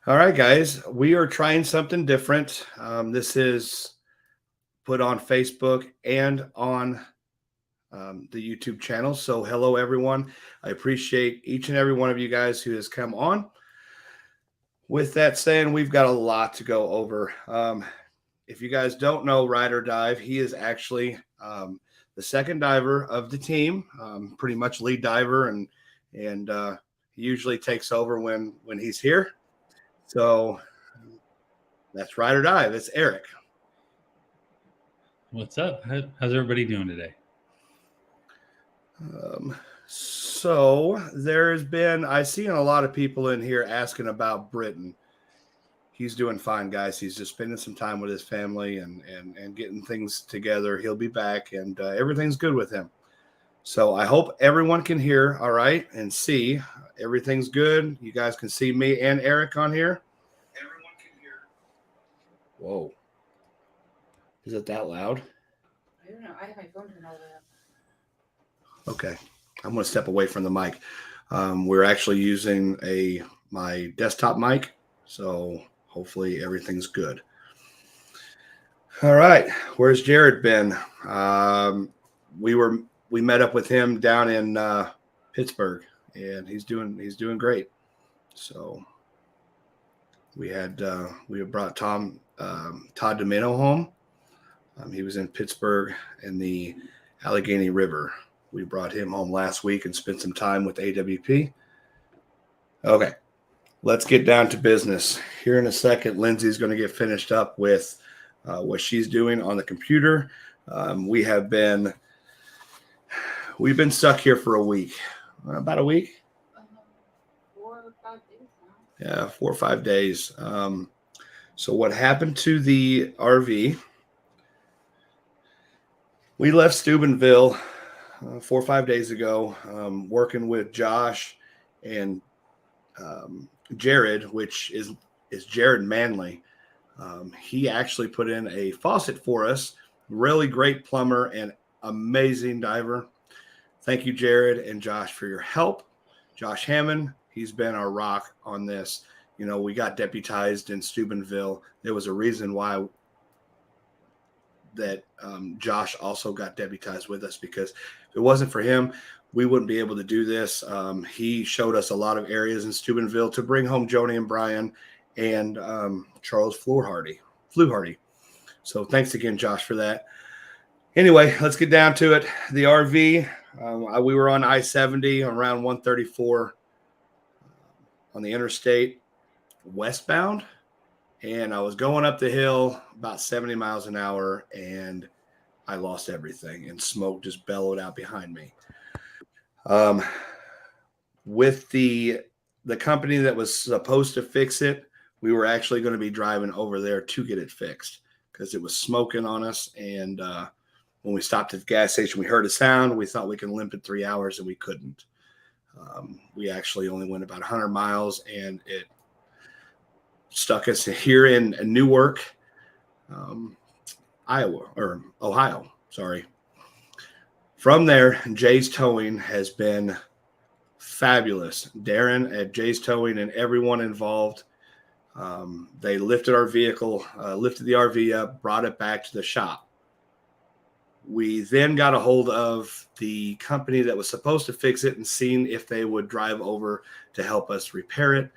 All right, guys, we are trying something different. This is put on Facebook and on the YouTube channel. So, hello, everyone. I appreciate each and every one of you guys who has come on. With that saying, we've got a lot to go over. If you guys don't know Ride or Dive, he is actually the second diver of the team, pretty much lead diver, and he usually takes over when he's here. So that's Ride or Dive. It's Eric. What's up? How's everybody doing today? So there's been, I've seen a lot of people in here asking about Britain. He's doing fine, guys. He's just spending some time with his family and getting things together. He'll be back, and everything's good with him. So I hope everyone can hear all right and see. Everything's good. You guys can see me and Eric on here. Everyone can hear. Whoa. Is it that loud? I don't know. I have my phone turned all the way up. Okay. I'm going to step away from the mic. We're actually using my desktop mic, so hopefully everything's good. All right. Where's Jared been? We met up with him down in Pittsburgh, and he's doing great. So we had brought Todd Domino home. He was in Pittsburgh in the Allegheny River. We brought him home last week and spent some time with AWP. Okay, let's get down to business. Here in a second, Lindsay's going to get finished up with what she's doing on the computer. We've been stuck here for a week. About a week? 4 or 5 days now. Yeah, 4 or 5 days. So what happened to the RV? We left Steubenville 4 or 5 days ago, working with Josh and Jared, which is Jared Manley. He actually put in a faucet for us. Really great plumber and amazing diver. Thank you, Jared and Josh, for your help. Josh Hammond, he's been our rock on this. You know, we got deputized in Steubenville. There was a reason why that Josh also got deputized with us, because if it wasn't for him, we wouldn't be able to do this. He showed us a lot of areas in Steubenville to bring home Joni and Brian and Charles Fluharty. So thanks again, Josh, for that. Anyway, let's get down to it. The RV, we were on I-70 around 134 on the interstate westbound. And I was going up the hill about 70 miles an hour, and I lost everything, and smoke just bellowed out behind me. With the company that was supposed to fix it, we were actually going to be driving over there to get it fixed because it was smoking on us. And when we stopped at the gas station, we heard a sound. We thought we could limp in 3 hours, and we couldn't. We actually only went about 100 miles, and it stuck us here in Newark, Ohio. Sorry. From there, Jay's Towing has been fabulous. Darren at Jay's Towing and everyone involved, they lifted our vehicle, lifted the RV up, brought it back to the shop. We then got a hold of the company that was supposed to fix it and seen if they would drive over to help us repair it.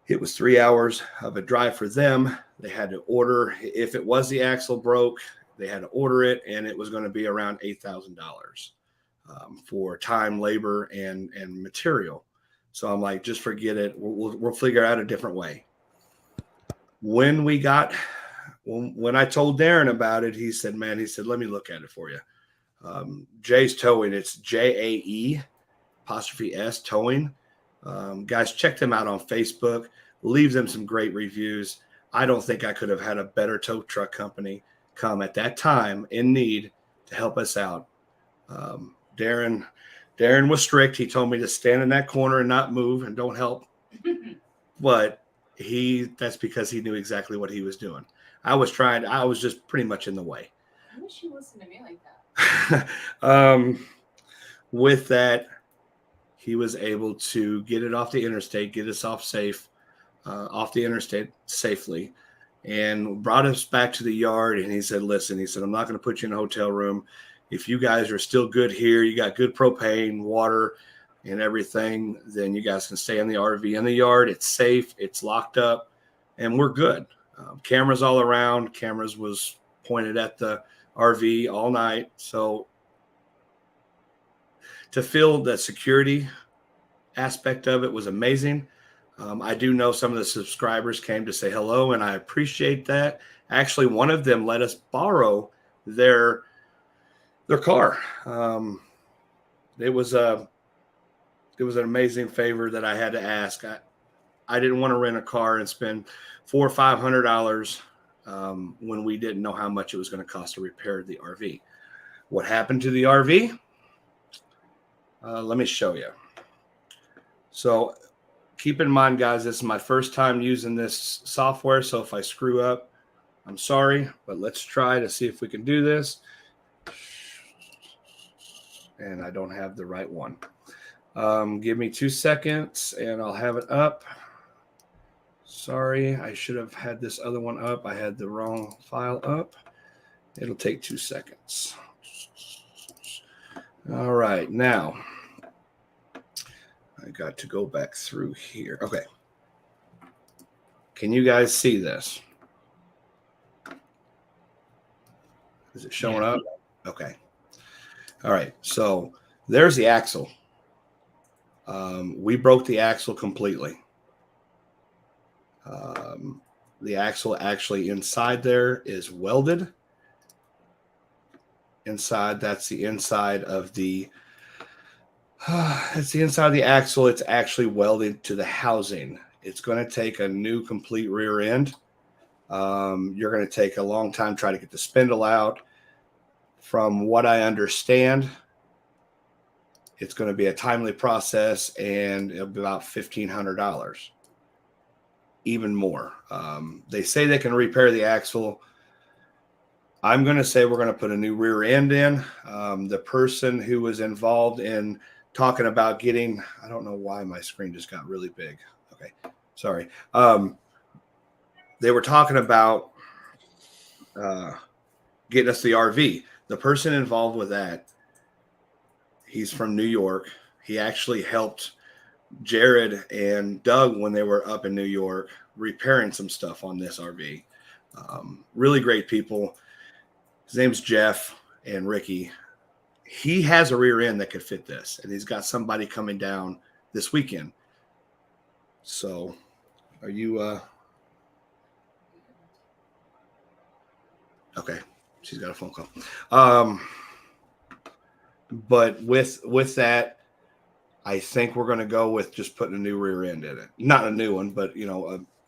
It was 3 hours of a drive for them. They had to order. If it was the axle broke, they had to order it, and it was going to be around $8,000 for time, labor, and material. So I'm like, just forget it. We'll figure out a different way. When I told Darren about it, he said, let me look at it for you. Jay's Towing, it's JAE ' Towing. Guys, check them out on Facebook. Leave them some great reviews. I don't think I could have had a better tow truck company come at that time in need to help us out. Darren was strict. He told me to stand in that corner and not move and don't help. But that's because he knew exactly what he was doing. I was just pretty much in the way. I wish you listened to me like that. With that, he was able to get it off the interstate, get us off safe. off the interstate safely and brought us back to the yard. And he said, listen, he said, I'm not going to put you in a hotel room. If you guys are still good here, you got good propane, water, and everything, then you guys can stay in the RV in the yard. It's safe. It's locked up, and we're good. Cameras all around. Cameras was pointed at the RV all night. So to feel the security aspect of it was amazing. I do know some of the subscribers came to say hello, and I appreciate that. Actually, one of them let us borrow their car. It was an amazing favor that I had to ask. I didn't want to rent a car and spend $400 or $500 when we didn't know how much it was going to cost to repair the RV. What happened to the RV? Let me show you. So keep in mind, guys, this is my first time using this software. So if I screw up, I'm sorry, but let's try to see if we can do this. And I don't have the right one. Give me 2 seconds and I'll have it up. Sorry, I should have had this other one up. I had the wrong file up. It'll take 2 seconds. All right, now I got to go back through here. Okay. Can you guys see this? Is it showing up? Okay. All right. So there's the axle. We broke the axle completely. The axle actually inside there is welded. Inside, that's the inside of the it's the inside of the axle. It's actually welded to the housing. It's going to take a new complete rear end. You're going to take a long time trying to get the spindle out. From what I understand, it's going to be a timely process and it'll be about $1,500. Even more. They say they can repair the axle. I'm going to say we're going to put a new rear end in. The person who was involved in talking about getting, I don't know why my screen just got really big. Okay, sorry. They were talking about getting us the RV. The person involved with that, he's from New York. He actually helped Jared and Doug when they were up in New York repairing some stuff on this RV. Really great people. His name's Jeff and Ricky. He has a rear end that could fit this, and he's got somebody coming down this weekend. So are you okay, she's got a phone call. But with that, I think we're going to go with just putting a new rear end in it. Not a new one, but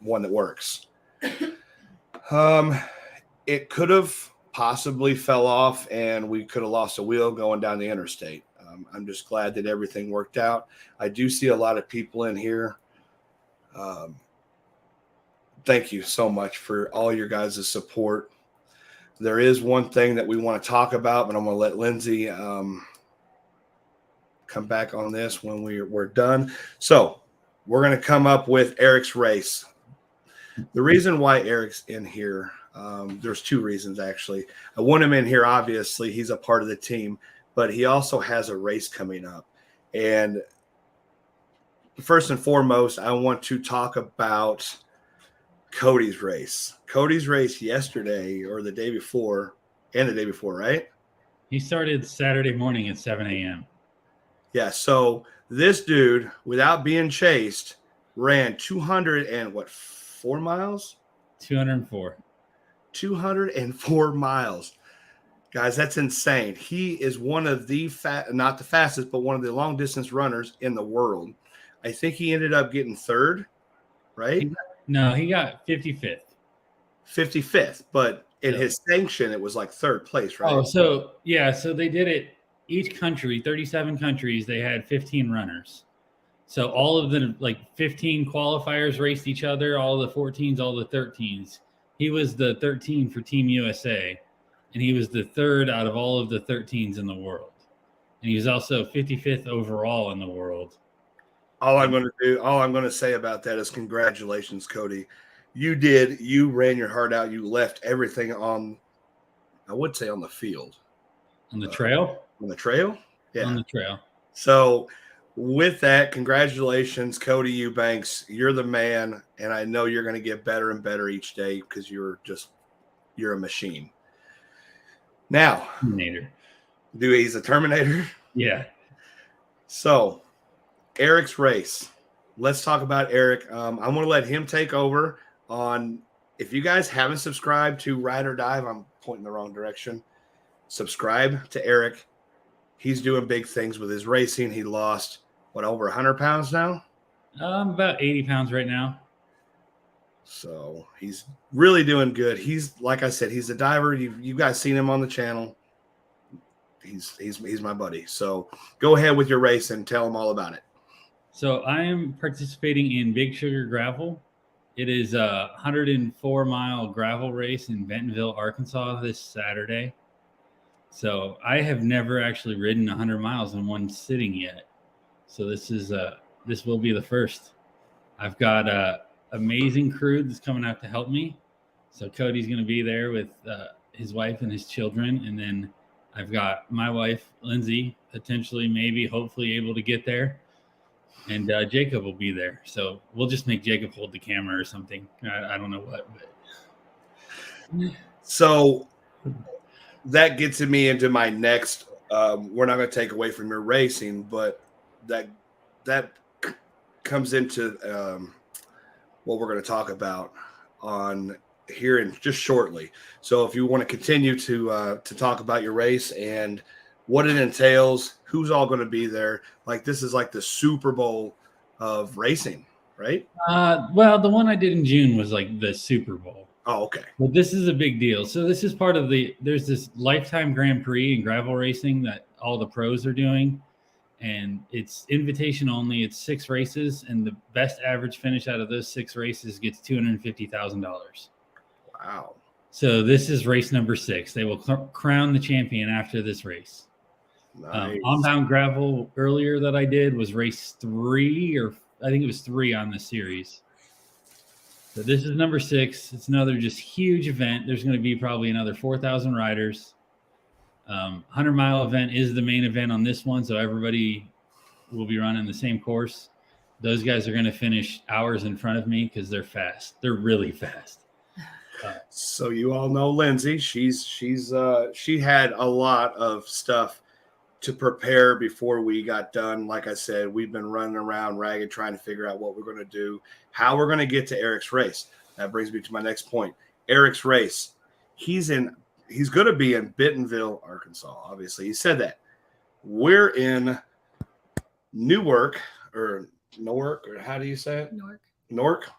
one that works. It could have possibly fell off and we could have lost a wheel going down the interstate. I'm just glad that everything worked out. I do see a lot of people in here. Thank you so much for all your guys' support. There is one thing that we want to talk about, but I'm going to let Lindsay come back on this when we're done. So we're going to come up with Eric's race. The reason why Eric's in here, there's two reasons, actually. I want him in here, obviously. He's a part of the team, but he also has a race coming up. And first and foremost, I want to talk about Cody's race. Cody's race yesterday or the day before, right? He started Saturday morning at 7 a.m. Yeah, so this dude, without being chased, ran 4 miles? 204. 204 miles. Guys, that's insane. He is one of the not the fastest, but one of the long distance runners in the world. I think he ended up getting third, right? He got 55th. 55th, but in his sanction, it was like third place, right? Oh, so they did it. Each country, 37 countries, they had 15 runners. So all of the 15 qualifiers raced each other, all the 14s, all the 13s. He was the 13 for Team USA, and he was the third out of all of the 13s in the world. And he was also 55th overall in the world. All I'm going to say about that is congratulations, Cody. You ran your heart out. You left everything on, I would say on the field. On the trail? On the trail? Yeah. On the trail. So with that, congratulations, Cody Eubanks. You're the man. And I know you're going to get better and better each day because you're a machine. Now, Terminator. He's a Terminator? Yeah. So Eric's race. Let's talk about Eric. I'm going to let him take over on. If you guys haven't subscribed to Ride or Dive, I'm pointing the wrong direction. Subscribe to Eric. He's doing big things with his racing. He lost, over 100 pounds now? About 80 pounds right now. So he's really doing good. He's, like I said, he's a diver. You guys seen him on the channel. He's my buddy. So go ahead with your race and tell him all about it. So I am participating in Big Sugar Gravel. It is a 104-mile gravel race in Bentonville, Arkansas this Saturday. So I have never actually ridden 100 miles in one sitting yet. So this will be the first. I've got a amazing crew that's coming out to help me. So Cody's going to be there with his wife and his children, and then I've got my wife Lindsay, potentially, maybe, hopefully able to get there. And Jacob will be there. So we'll just make Jacob hold the camera or something. I don't know what. But... So that gets me into my next. We're not going to take away from your racing, but that comes into what we're going to talk about on here in just shortly. So if you want to continue to talk about your race and what it entails, who's all going to be there. Like, this is like the Super Bowl of racing, right? Well, the one I did in June was like the Super Bowl. Oh, okay. But this is a big deal. So this is part of there's this lifetime Grand Prix in gravel racing that all the pros are doing. And it's invitation only. It's 6 races. And the best average finish out of those 6 races gets $250,000. Wow. So this is race number 6. They will crown the champion after this race. Nice. On-bound gravel earlier that I did was race 3, or I think it was 3 on the series. So this is number 6. It's another just huge event. There's going to be probably another 4,000 riders. 100-mile event is the main event on this one, so everybody will be running the same course. Those guys are going to finish hours in front of me because they're fast. They're really fast. So you all know Lindsay. She had a lot of stuff to prepare before we got done. Like I said, we've been running around ragged trying to figure out what we're going to do, how we're going to get to Eric's race. That brings me to my next point. Eric's race. He's going to be in Bentonville, Arkansas. Obviously, he said that. We're in Newark, or how do you say it? Newark.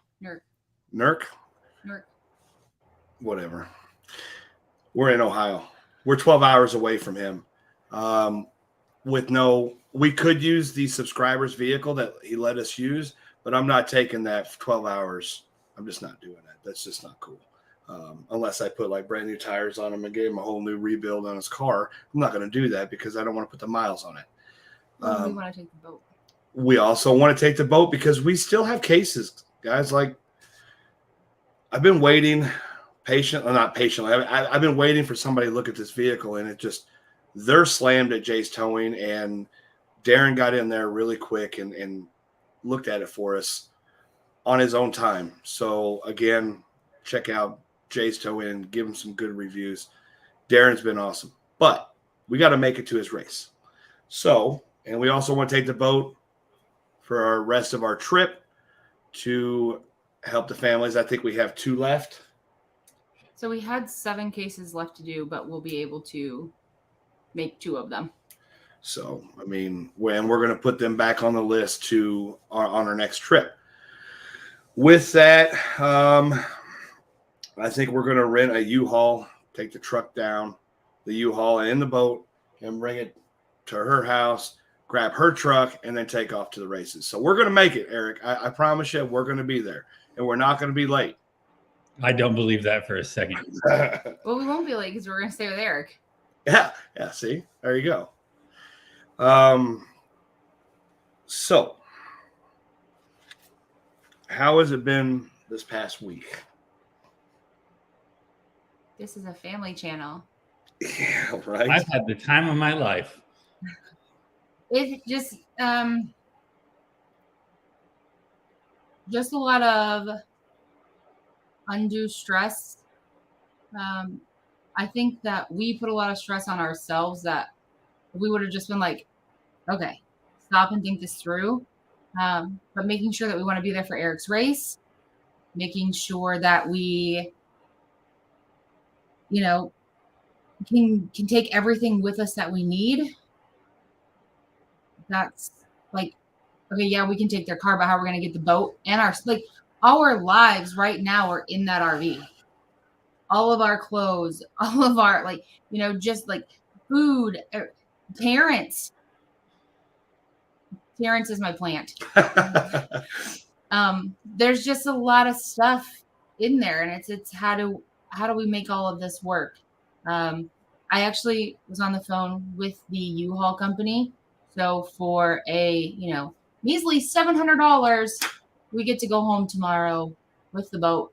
Whatever. We're in Ohio. We're 12 hours away from him. We could use the subscribers vehicle that he let us use, but I'm not taking that for 12 hours. I'm just not doing that. That's just not cool. Unless I put like brand new tires on him and gave him a whole new rebuild on his car. I'm not going to do that because I don't want to put the miles on it. Well, we want to take the boat. We also want to take the boat because we still have cases, guys. Like, I've been waiting not patiently. I've been waiting for somebody to look at this vehicle, and they're slammed at Jay's Towing, and Darren got in there really quick and looked at it for us on his own time. So again, check out Jay's Towing and give him some good reviews. Darren's been awesome, but we got to make it to his race. So, and we also want to take the boat for our rest of our trip to help the families. I think we have 2 left. So we had 7 cases left to do, but we'll be able to make 2 of them. So, I mean, we're going to put them back on the list on our next trip. With that, I think we're going to rent a U-Haul, take the truck down, the U-Haul and the boat, and bring it to her house, grab her truck, and then take off to the races. So we're going to make it, Eric. I promise you, we're going to be there, and we're not going to be late. I don't believe that for a second. Well, we won't be late because we're going to stay with Eric. Yeah. See, there you go. So how has it been this past week? This is a family channel. Yeah, right. I've had the time of my life. It just a lot of undue stress. I think that we put a lot of stress on ourselves that we would have just been like, okay, stop and think this through. But making sure that we want to be there for Eric's race, making sure that we, can take everything with us that we need. That's like, okay, yeah, we can take their car, but how we're going to get the boat and our lives right now are in that RV. All of our clothes, all of our just like food, Terrence. Terrence is my plant. There's just a lot of stuff in there, and it's how do we make all of this work? I actually was on the phone with the U-Haul company. So for a, measly $700, we get to go home tomorrow with the boat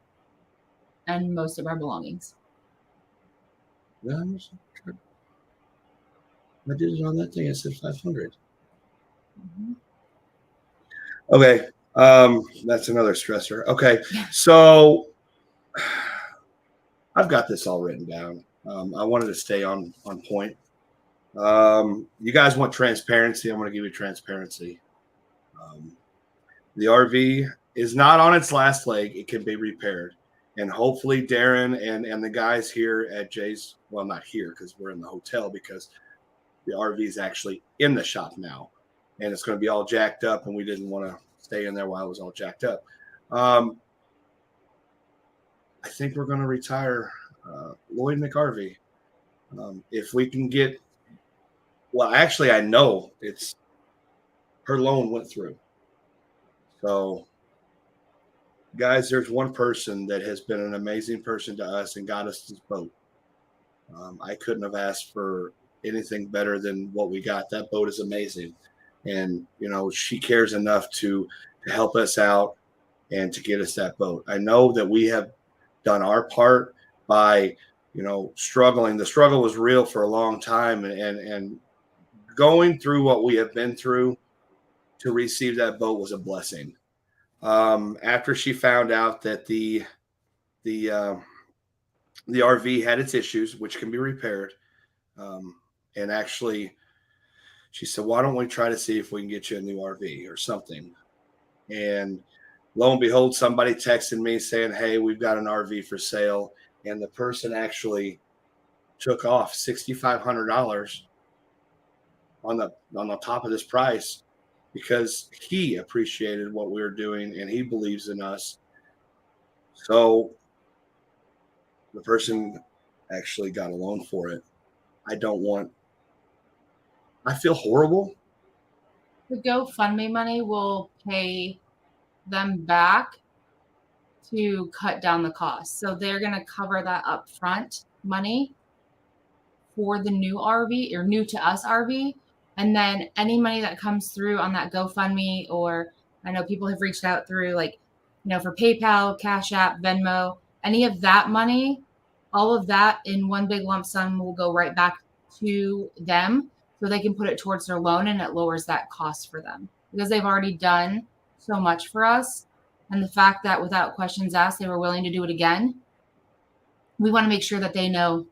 and most of our belongings. I did it on that thing. I said 500. Mm-hmm. Okay. That's another stressor. Okay. So I've got this all written down. I wanted to stay on point. You guys want transparency. I'm going to give you transparency. The RV is not on its last leg. It can be repaired. And hopefully Darren and the guys here at Jay's, well, not here because we're in the hotel, because the RV is actually in the shop now. And it's going to be all jacked up, and we didn't want to stay in there while it was all jacked up. I think we're going to retire Lloyd McRV. If we can get, well, actually, I know it's her loan went through. So, guys, there's one person that has been an amazing person to us and got us this boat. I couldn't have asked for anything better than what we got. That boat is amazing. And, she cares enough to help us out and to get us that boat. I know that we have done our part by, struggling. The struggle was real for a long time, and going through what we have been through to receive that boat was a blessing. After she found out that the RV had its issues, which can be repaired, and actually she said, why don't we try to see if we can get you a new RV or something? And lo and behold, somebody texted me saying, hey, we've got an RV for sale. And the person actually took off $6,500 on the top of this price because he appreciated what we were doing and he believes in us. So the person actually got a loan for it. I feel horrible. The GoFundMe money will pay them back to cut down the cost. So they're going to cover that upfront money for the new RV or new to us RV. And then any money that comes through on that GoFundMe, or I know people have reached out through for PayPal, CashApp, Venmo, any of that money, all of that in one big lump sum will go right back to them so they can put it towards their loan, and it lowers that cost for them because they've already done so much for us. And the fact that without questions asked, they were willing to do it again. We want to make sure that they know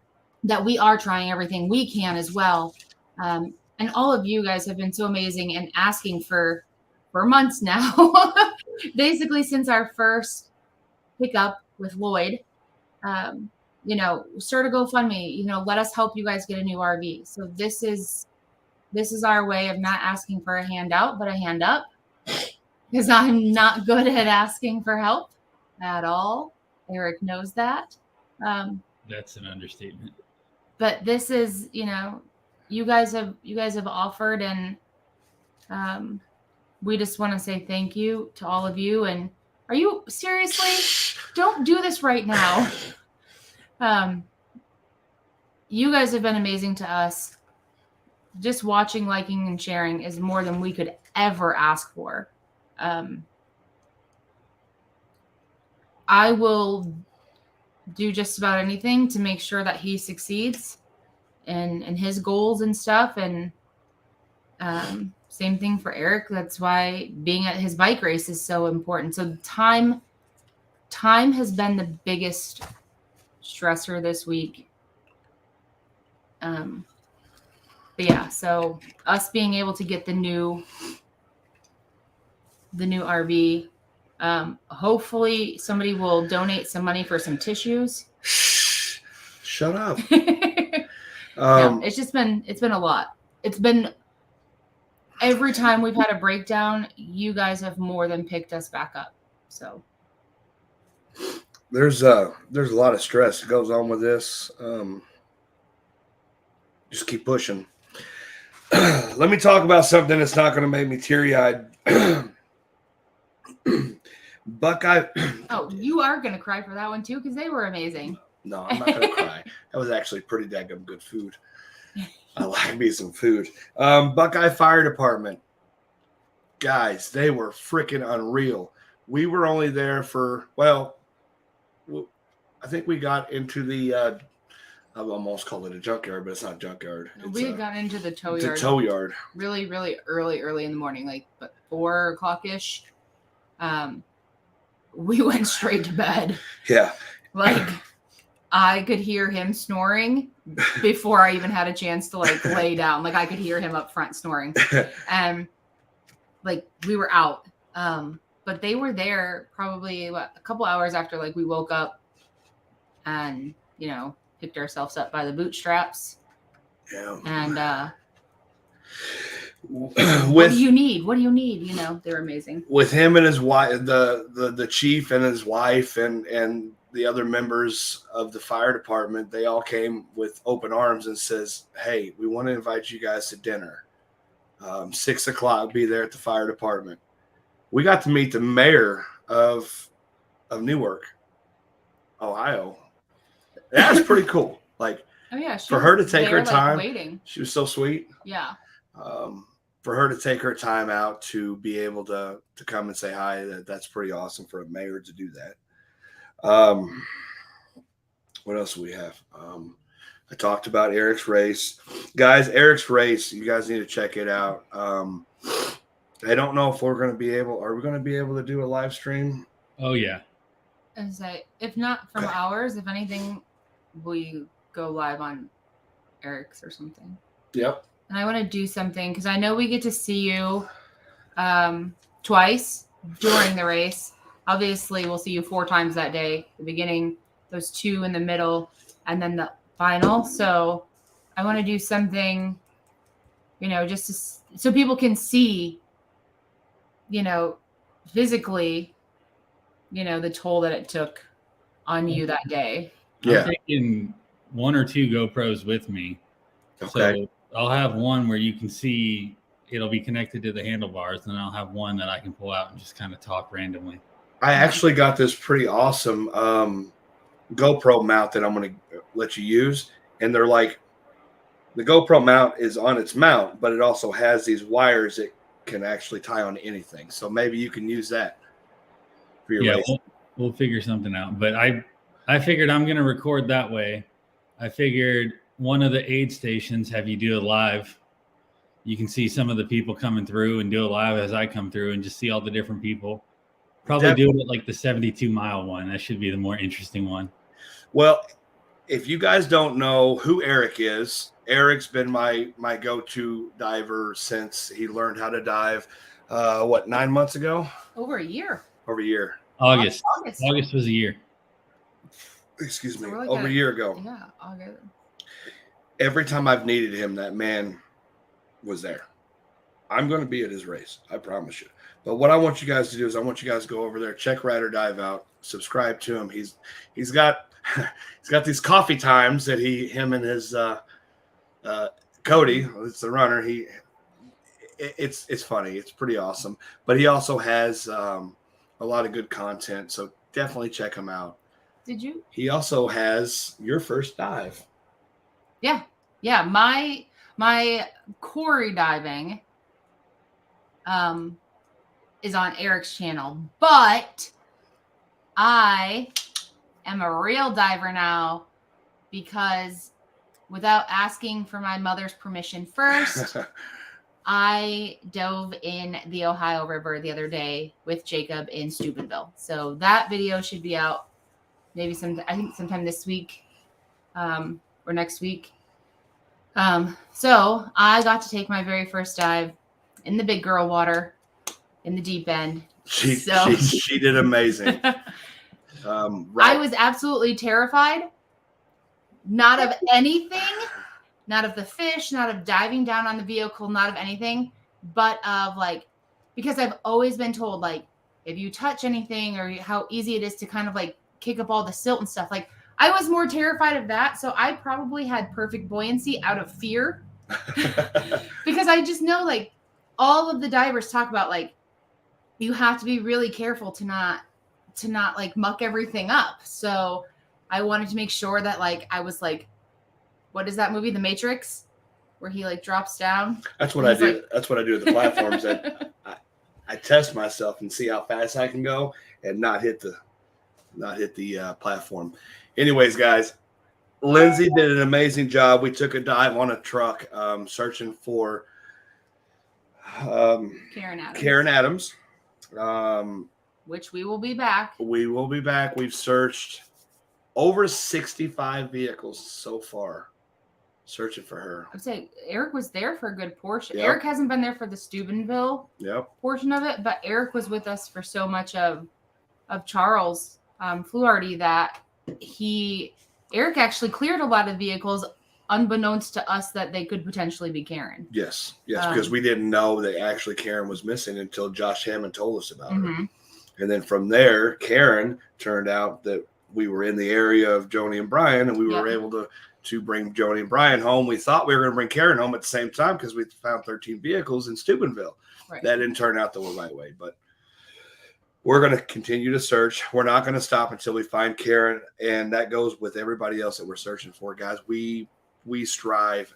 that we are trying everything we can as well. And all of you guys have been so amazing and asking for months now, basically since our first pickup with Lloyd, start a GoFundMe, let us help you guys get a new RV. So this is our way of not asking for a handout, but a hand up, because I'm not good at asking for help at all. Eric knows that. That's an understatement. But this is, you guys have offered, and we just want to say thank you to all of you. And are you seriously? Don't do this right now. You guys have been amazing to us. Just watching, liking, and sharing is more than we could ever ask for. I will do just about anything to make sure that he succeeds and his goals and stuff. And same thing for Eric. That's why being at his bike race is so important. So time has been the biggest stressor this week. But yeah, so us being able to get the new RV, hopefully somebody will donate some money for some tissues. Shut up. No, it's been a lot. It's been every time we've had a breakdown, you guys have more than picked us back up. So there's a lot of stress that goes on with this. Just keep pushing. Let me talk about something that's not going to make me teary-eyed. Buckeye. Oh, you are going to cry for that one too, because they were amazing. No, I'm not going to cry. That was actually pretty daggum good food. I like me some food. Buckeye Fire Department. Guys, they were freaking unreal. We were only there for, well, I think we got into the, I almost called it a junkyard, but it's not a junkyard. We had gotten into the tow yard. The tow yard. Really, really early in the morning, like 4 o'clock-ish. We went straight to bed. Yeah. Like, I could hear him snoring before I even had a chance to like lay down. Like I could hear him up front snoring. And like we were out. But they were there probably a couple hours after like we woke up and, picked ourselves up by the bootstraps. Yeah. And what do you need? What do you need? They were amazing. With him and his wife, the chief and his wife and the other members of the fire department, they all came with open arms and says, hey, we want to invite you guys to dinner. 6 o'clock, be there at the fire department. We got to meet the mayor of Newark, Ohio. That's pretty cool. Like, oh yeah, for her to take her time, waiting. She was so sweet. Yeah. For her to take her time out to be able to come and say hi, that's pretty awesome for a mayor to do that. What else do we have? I talked about Eric's race. Guys, Eric's race, you guys need to check it out. I don't know if are we going to be able to do a live stream? Oh, yeah. And say, if not from ours, if anything, we go live on Eric's or something. Yep. And I want to do something because I know we get to see you twice during the race. Obviously, we'll see you 4 times that day, the beginning, those 2 in the middle, and then the final. So I want to do something, just so people can see, physically, the toll that it took on you that day. Yeah. I'm taking 1 or 2 GoPros with me. Okay. So I'll have one where you can see it'll be connected to the handlebars, and I'll have one that I can pull out and just kind of talk randomly. I actually got this pretty awesome GoPro mount that I'm going to let you use. And they're like, the GoPro mount is on its mount, but it also has these wires that can actually tie on anything. So maybe you can use that for your race. We'll figure something out. But I figured I'm going to record that way. I figured one of the aid stations, have you do it live. You can see some of the people coming through and do it live as I come through and just see all the different people. Probably do it like the 72-mile one. That should be the more interesting one. Well, if you guys don't know who Eric is, Eric's been my go-to diver since he learned how to dive, 9 months ago? Over a year. Over a year. August was a year. Excuse me. So like over a year ago. Yeah, August. Every time I've needed him, that man was there. I'm going to be at his race. I promise you. But what I want you guys to do is I want you guys to go over there, check Ride or Dive out, subscribe to him. He's got these coffee times that him and his Cody, it's the runner. It's funny. It's pretty awesome. But he also has a lot of good content. So definitely check him out. Did you? He also has your first dive. Yeah. Yeah. My quarry diving is on Eric's channel, but I am a real diver now because without asking for my mother's permission first, I dove in the Ohio River the other day with Jacob in Steubenville. So that video should be out maybe sometime this week or next week. So I got to take my very first dive in the big girl water in the deep end. She did amazing. I was absolutely terrified. Not of anything, not of the fish, not of diving down on the vehicle, not of anything, but of like, because I've always been told, like, if you touch anything or how easy it is to kind of like kick up all the silt and stuff. Like, I was more terrified of that. So I probably had perfect buoyancy out of fear because I just know, like, all of the divers talk about, like, you have to be really careful to not like muck everything up. So I wanted to make sure that, like, I was like, what is that movie, The Matrix, where he like drops down? That's what I do. Like, that's what I do with the platforms. That I test myself and see how fast I can go and not hit the platform. Anyways, guys, Lindsay did an amazing job. We took a dive on a truck, searching for Karen Adams. Which we will be back. We will be back. We've searched over 65 vehicles so far, searching for her. I'd say Eric was there for a good portion. Yep. Eric hasn't been there for the Steubenville portion of it, but Eric was with us for so much of Charles Fluharty that Eric actually cleared a lot of vehicles unbeknownst to us that they could potentially be Karen. Yes, because we didn't know that actually Karen was missing until Josh Hammond told us about her. And then from there, Karen turned out that we were in the area of Joni and Brian, and we were able to bring Joni and Brian home. We thought we were going to bring Karen home at the same time because we found 13 vehicles in Steubenville. Right. That didn't turn out the right way, but we're going to continue to search. We're not going to stop until we find Karen, and that goes with everybody else that we're searching for, guys. We strive.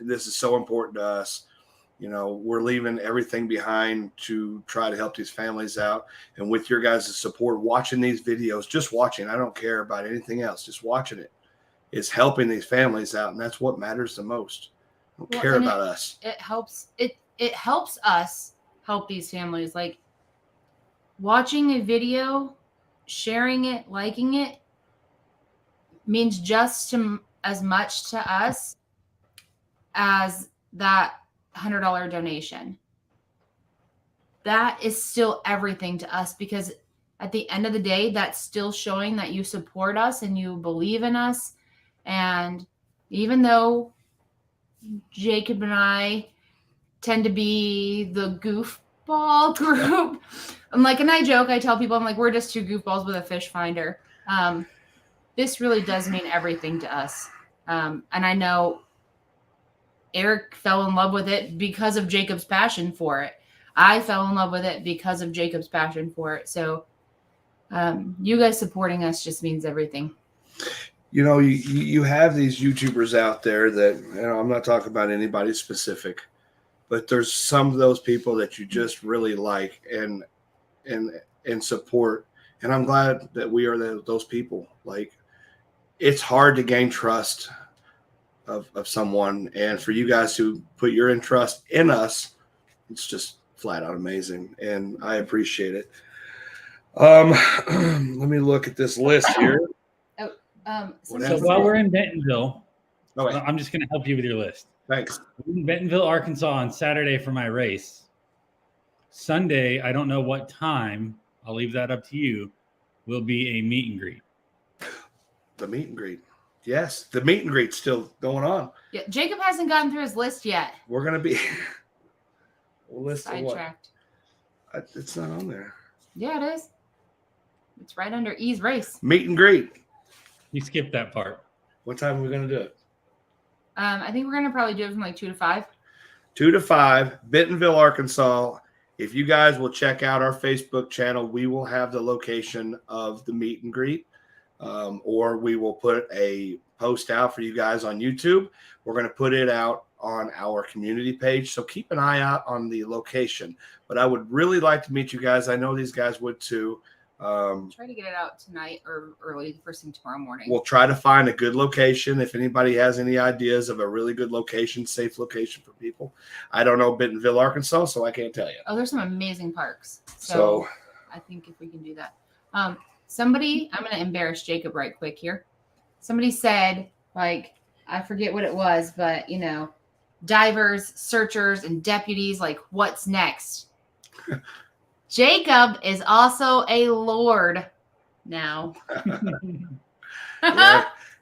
This is so important to us. You know, we're leaving everything behind to try to help these families out. And with your guys' support, watching these videos, just watching, I don't care about anything else, just watching it is helping these families out. And that's what matters the most. I don't care about us. It helps. It helps us help these families. Like, watching a video, sharing it, liking it means just as much to us as that $100 donation. That is still everything to us, because at the end of the day, that's still showing that you support us and you believe in us. And even though Jacob and I tend to be the goofball group, and I joke, I tell people, I'm like, we're just two goofballs with a fish finder. This really does mean everything to us. And I know Eric fell in love with it because of Jacob's passion for it. I fell in love with it because of Jacob's passion for it. So you guys supporting us just means everything. You know, you have these YouTubers out there that, you know, I'm not talking about anybody specific, but there's some of those people that you just really like and support. And I'm glad that we are those people. Like, it's hard to gain trust of someone, and for you guys to put your trust in us, it's just flat out amazing, and I appreciate it. Let me look at this list here. So while we're in Bentonville, I'm just going to help you with your list. Thanks. I'm in Bentonville, Arkansas on Saturday for my race. Sunday, I don't know what time, I'll leave that up to you, will be a meet and greet. The meet and greet. Yes, the meet and greet's still going on. Yeah, Jacob hasn't gotten through his list yet. We're going to be sidetracked. It's not on there. Yeah, it is. It's right under E's race. Meet and greet. You skipped that part. What time are we going to do it? I think we're going to probably do it from 2 to 5. 2 to 5, Bentonville, Arkansas. If you guys will check out our Facebook channel, we will have the location of the meet and greet. Or we will put a post out for you guys on YouTube. We're going to put it out on our community page. So keep an eye out on the location. But I would really like to meet you guys. I know these guys would too. Try to get it out tonight or early first thing tomorrow morning. We'll try to find a good location. If anybody has any ideas of a really good location, safe location for people. I don't know Bentonville, Arkansas, so I can't tell you. Oh, there's some amazing parks. So I think if we can do that. Somebody, I'm going to embarrass Jacob right quick here. Somebody said, like, I forget what it was, but, you know, divers, searchers, and deputies, like, what's next? Jacob is also a lord now.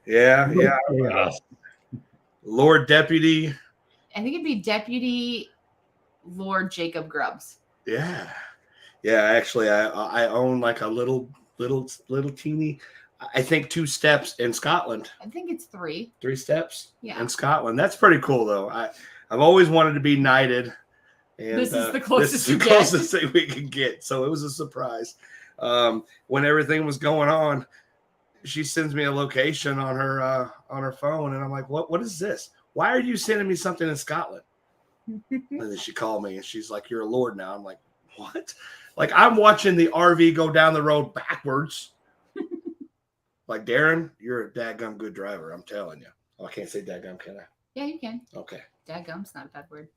yeah. Lord Deputy. I think it'd be Deputy Lord Jacob Grubbs. Yeah. Actually, I own like a little teeny. I think 2 steps in Scotland. I think it's 3. 3 steps. Yeah. In Scotland. That's pretty cool, though. I've always wanted to be knighted. And this is the closest thing we can get. So it was a surprise. When everything was going on, she sends me a location on her phone, and I'm like, "What is this? Why are you sending me something in Scotland?" And then she called me, and she's like, "You're a lord now." I'm like, "What?" Like I'm watching the RV go down the road backwards. Like, Darren, you're a dadgum good driver. I'm telling you. Oh, I can't say dadgum, can I? Yeah, you can. Okay. Dadgum's not a bad word.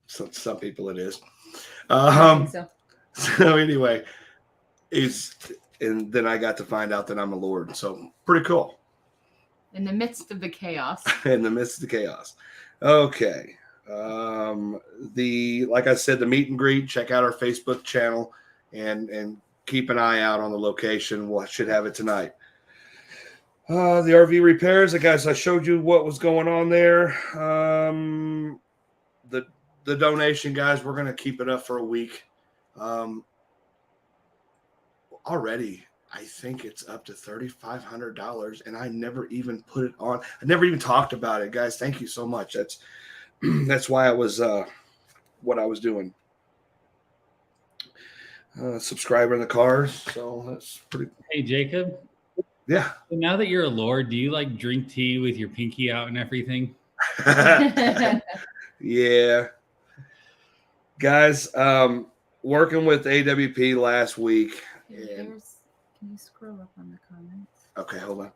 So some people it is. I think so. So anyway, and then I got to find out that I'm a lord. So pretty cool. In the midst of the chaos. In the midst of the chaos. Okay. Like I said, the meet and greet, check out our Facebook channel and keep an eye out on the location. We should have it tonight. The RV repairs, guys, I showed you what was going on there. The donation, guys, we're going to keep it up for a week. Already, I think it's up to $3,500, and I never even put it on. I never even talked about it, guys. Thank you so much. That's why I was what I was doing. Subscriber in the cars, so that's pretty. Hey, Jacob. Yeah. So now that you're a lord, do you like drink tea with your pinky out and everything? Yeah. Guys, working with AWP last week. Can you scroll up on the comments? Okay, hold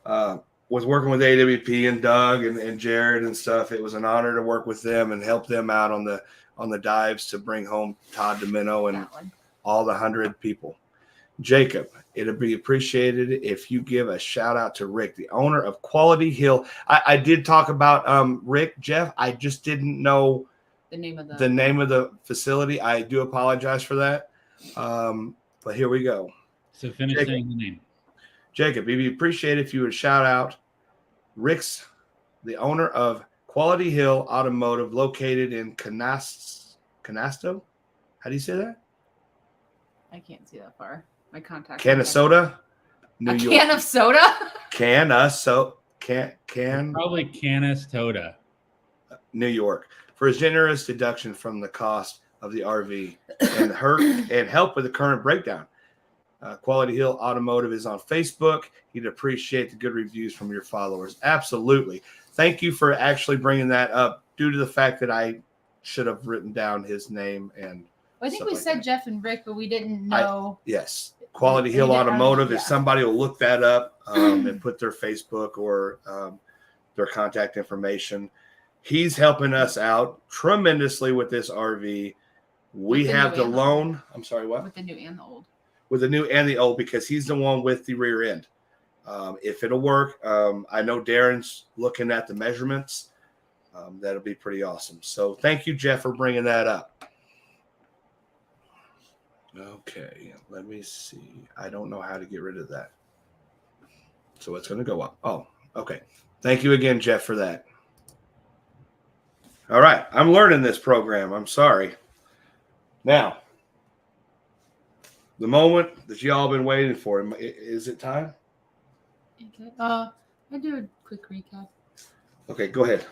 on. Was working with AWP and Doug and Jared and stuff. It was an honor to work with them and help them out on the dives to bring home Todd DeMino and all the 100 people. Jacob, it'd be appreciated if you give a shout out to Rick, the owner of Quality Hill. I did talk about Rick, Jeff. I just didn't know the name of the facility. I do apologize for that. But here we go. So finish saying the name. Jacob, it'd be appreciated if you would shout out Rick's, the owner of Quality Hill Automotive, located in Canasto. How do you say that? I can't see that far. My contact. Can of soda? New York. Can of soda? Can. Probably Canastota. New York. For his generous deduction from the cost of the RV and help with the current breakdown. Quality Hill Automotive is on Facebook. He'd appreciate the good reviews from your followers. Absolutely. Thank you for actually bringing that up due to the fact that I should have written down his name. And I think we said Jeff and Rick, but we didn't know. Yes. Quality Hill Automotive. If somebody will look that up and put their Facebook or their contact information. He's helping us out tremendously with this RV. We have the loan. I'm sorry, what? With the new and the old. With the new and the old, because he's the one with the rear end. If it'll work, I know Darren's looking at the measurements. That'll be pretty awesome. So thank you, Jeff, for bringing that up. Okay, let me see. I don't know how to get rid of that. So it's going to go up. Oh, okay. Thank you again, Jeff, for that. All right. I'm learning this program. I'm sorry. Now, the moment that y'all been waiting for. Is it time? Okay. I do a quick recap. Okay, go ahead.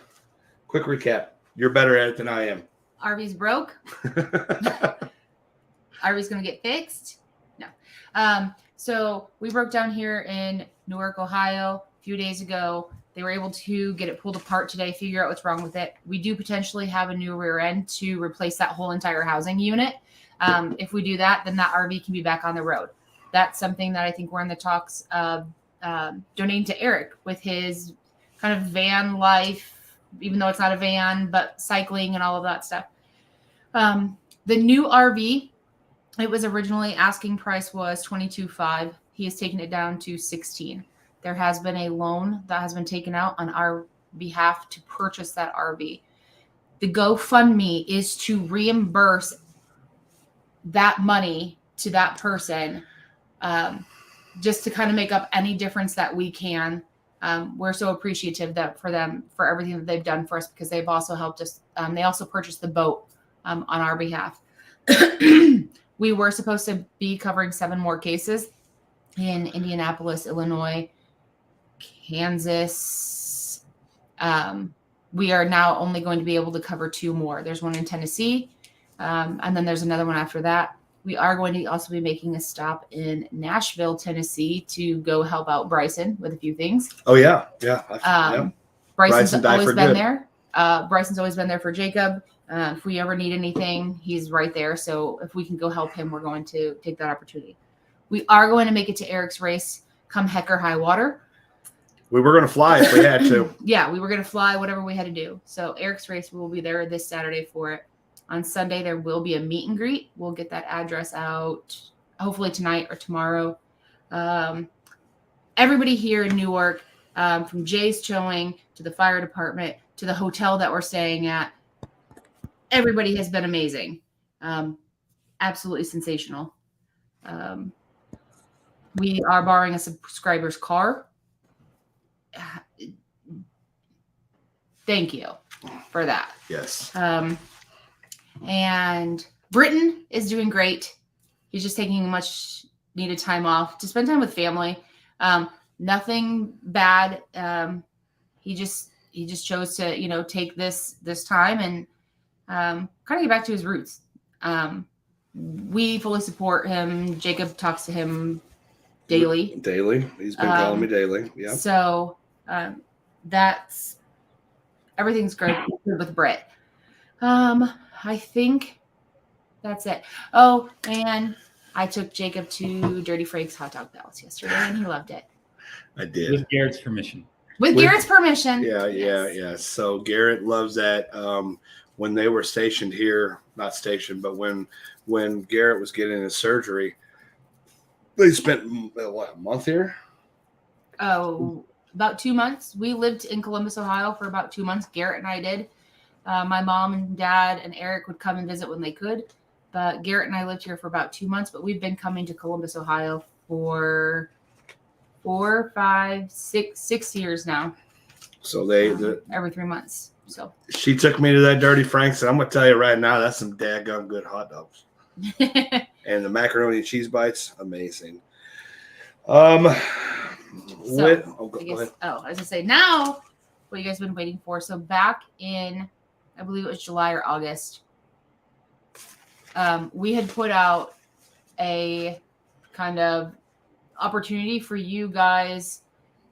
Quick recap. You're better at it than I am. RV's broke. RV's going to get fixed. No. So we broke down here in Newark, Ohio a few days ago. They were able to get it pulled apart today, figure out what's wrong with it. We do potentially have a new rear end to replace that whole entire housing unit. If we do that, then that RV can be back on the road. that's something that I think we're in the talks of donating to Eric with his kind of van life, even though it's not a van, but cycling and all of that stuff. The new RV, it was originally asking price was $22,500. He has taken it down to $16,000. There has been a loan that has been taken out on our behalf to purchase that RV. The GoFundMe is to reimburse that money to that person, just to kind of make up any difference that we can. We're so appreciative that for them, for everything that they've done for us, because they've also helped us. They also purchased the boat on our behalf. We were supposed to be covering 7 more cases in Indianapolis, Illinois, Kansas. We are now only going to be able to cover 2 more. There's one in Tennessee, and then there's another one after that. We are going to also be making a stop in Nashville, Tennessee, to go help out Bryson with a few things. Oh yeah. Yeah. Bryson's Bryson died always for been good. there. Bryson's always been there for Jacob. If we ever need anything, he's right there. So if we can go help him, we're going to take that opportunity. We are going to make it to Eric's race come heck or high water. We were going to fly if we had to. Yeah, we were going to fly, whatever we had to do. So Eric's race, we will be there this Saturday for it. On Sunday, there will be a meet and greet. We'll get that address out hopefully tonight or tomorrow. Everybody here in Newark, from Jay's Towing to the fire department to the hotel that we're staying at, everybody has been amazing. Absolutely sensational. We are borrowing a subscriber's car. Thank you for that. Yes. And Britton is doing great. He's just taking much needed time off to spend time with family. Nothing bad. He just chose to, take this time and kind of get back to his roots. We fully support him. Jacob talks to him daily. He's been calling me daily. Yeah. So that's everything's great with Britt. I think that's it. Oh, and I took Jacob to Dirty Frank's Hot Dog Palace yesterday, and he loved it. I did. With Garrett's permission. With Garrett's permission. Yeah. So Garrett loves that. When they were stationed here, not stationed, but when Garrett was getting his surgery, they spent a month here? Oh, about 2 months. We lived in Columbus, Ohio for about 2 months. Garrett and I did. My mom and dad and Eric would come and visit when they could. But Garrett and I lived here for about 2 months. But we've been coming to Columbus, Ohio for 4, 5, 6 years now. So every 3 months. So she took me to that Dirty Frank's, and I'm gonna tell you right now, that's some daggone good hot dogs. And the macaroni and cheese bites, amazing. Go ahead. I was gonna say now what you guys have been waiting for. So back in, I believe it was July or August, we had put out a kind of opportunity for you guys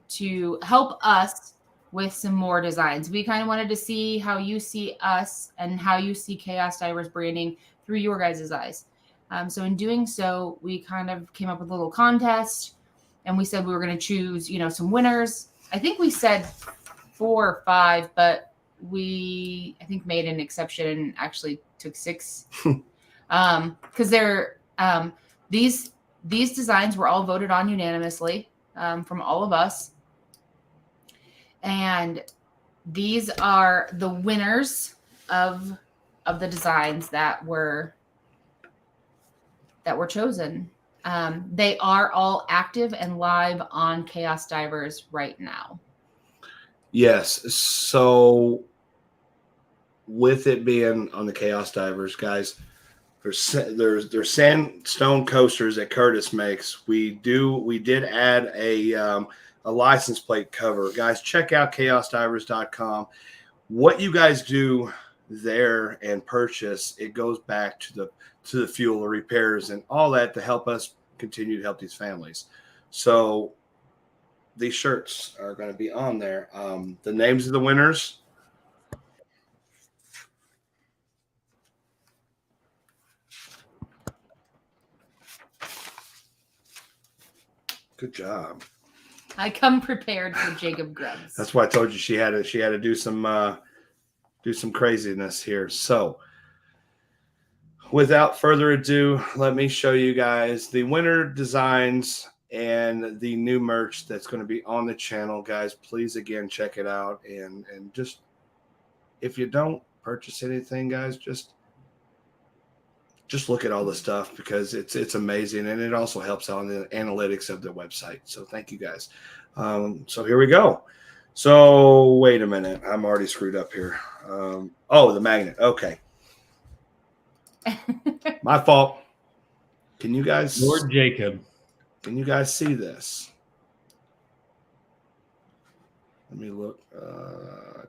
to help us with some more designs. We kind of wanted to see how you see us and how you see ChaosDivers branding through your guys' eyes. So in doing so, we kind of came up with a little contest, and we said we were going to choose, some winners. I think we said 4 or 5, but we, I think, made an exception and actually took 6. Because they're these designs were all voted on unanimously from all of us. And these are the winners of the designs that were chosen. They are all active and live on ChaosDivers right now. Yes. So with it being on the ChaosDivers, guys, there's sandstone coasters that Curtis makes. We did add a license plate cover. Guys, check out ChaosDivers.com. What you guys do there and purchase, it goes back to the fuel, the repairs, and all that to help us continue to help these families. So these shirts are going to be on there. The names of the winners. Good job. I come prepared for Jacob Grubbs. That's why I told you she had to do some craziness here. So without further ado, let me show you guys the winter designs and the new merch that's going to be on the channel. Guys, please again check it out, and just if you don't purchase anything, guys, just look at all the stuff, because it's amazing, and it also helps out in the analytics of the website. So thank you guys. So here we go. So wait a minute, I'm already screwed up here. Oh, the magnet. Okay, my fault. Can you guys, Lord Jacob? Can you guys see this? Let me look.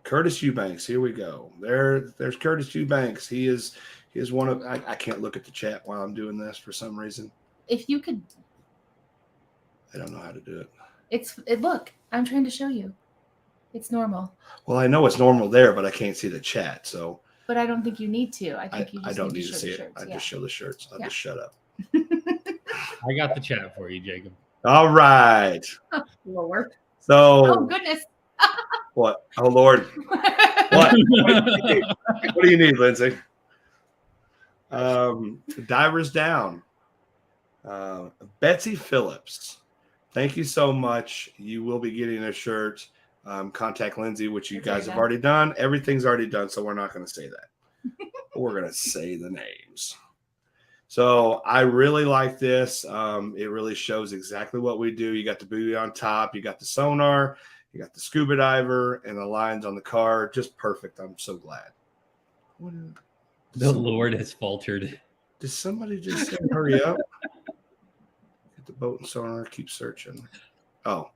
Curtis Eubanks. Here we go. There's Curtis Eubanks. He is one of. I can't look at the chat while I'm doing this for some reason. If you could, I don't know how to do it. Look, I'm trying to show you. It's normal. Well, I know it's normal there, but I can't see the chat. So. But I don't think you need to. I think you just I don't need need to see it. I just show the shirts. I'll just shut up. I got the chat for you, Jacob. All right. Lord. So. Oh goodness. What? Oh Lord. What? What do you need, Lindsay? Divers Down. Betsy Phillips. Thank you so much. You will be getting a shirt. Contact Lindsay, which you guys have already done. Everything's already done, so we're not going to say that. We're going to say the names. So I really like this. It really shows exactly what we do. You got the buoy on top. You got the sonar. You got the scuba diver and the lines on the car. Just perfect. I'm so glad. The Lord has faltered. Did somebody just say hurry up? Get the boat and sonar. Keep searching. Oh,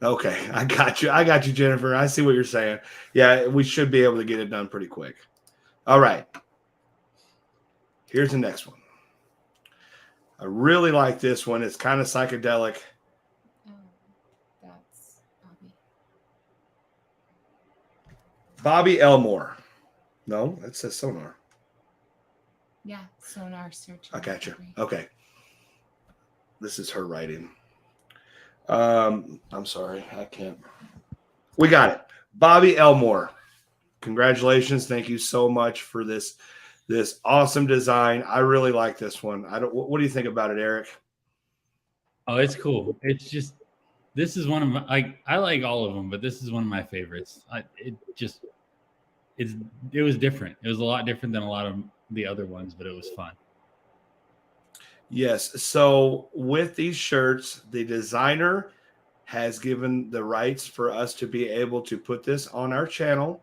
okay. I got you, Jennifer. I see what you're saying. Yeah, we should be able to get it done pretty quick. All right. Here's the next one. I really like this one. It's kind of psychedelic. That's Bobby. Bobby Elmore. No, that says sonar. Yeah, sonar search. I got you. Okay. This is her writing. I'm sorry. I can't. We got it. Bobby Elmore. Congratulations. Thank you so much for this awesome design. I really like this one. What do you think about it, Eric? Oh, it's cool. It's just, this is one of my, I like all of them, but this is one of my favorites. It was different. It was a lot different than a lot of the other ones, but it was fun. Yes. So with these shirts, the designer has given the rights for us to be able to put this on our channel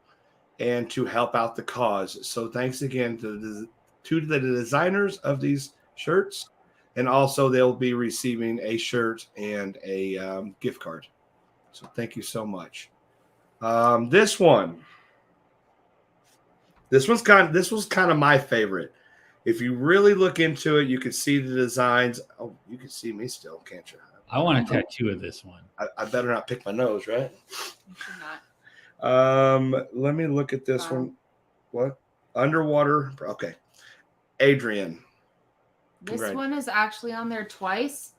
and to help out the cause. So thanks again to the designers of these shirts. And also they'll be receiving a shirt and a gift card. So thank you so much. This was kind of my favorite. If you really look into it, you can see the designs. Oh, you can see me still, can't you? I want a tattoo of this one. I better not pick my nose, right? You should not. Let me look at this one. What? Underwater. Okay. Adrian. This one is actually on there twice.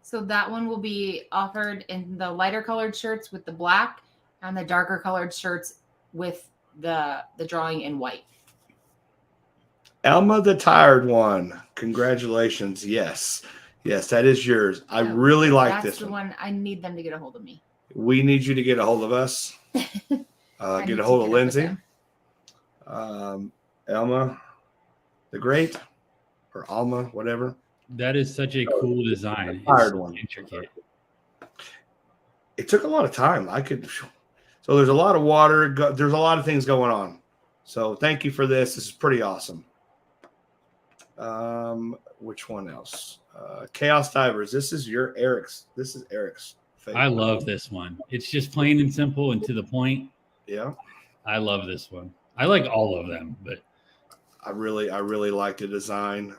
So that one will be offered in the lighter colored shirts with the black and the darker colored shirts with the drawing in white. Elma the Tired One. Congratulations. Yes. Yes, that is yours. I really like this one. That's the one. I need them to get a hold of me. We need you to get a hold of us. Get a hold of Lindsay. Elma the Great, or Alma, whatever. That is such a cool design. Tired one. Intricate. It took a lot of time. So there's a lot of water. There's a lot of things going on. So thank you for this. This is pretty awesome. Which one else? ChaosDivers. This is Eric's favorite. I love this one. It's just plain and simple and to the point. Yeah. I love this one. I like all of them, but I really like the design.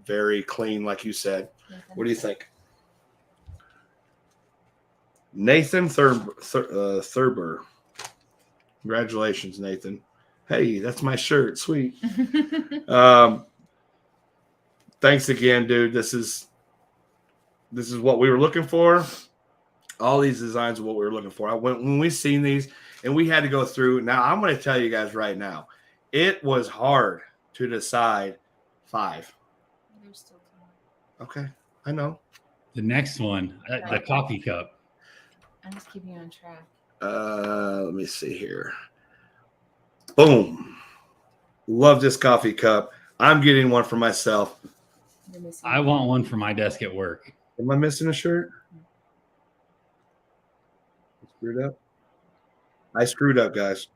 Very clean, like you said. What do you think? Nathan Thurber. Congratulations, Nathan. Hey, that's my shirt. Sweet. Thanks again, dude. This is This is what we were looking for. All these designs are what we were looking for. When we seen these and we had to go through. Now I'm going to tell you guys right now, it was hard to decide 5. There's still 2 more. Okay, I know. The next one, the coffee cup. I'm just keeping you on track. Let me see here. Boom. Love this coffee cup. I'm getting one for myself. I want one for my desk at work. Am I missing a shirt? Screwed up. I screwed up, guys.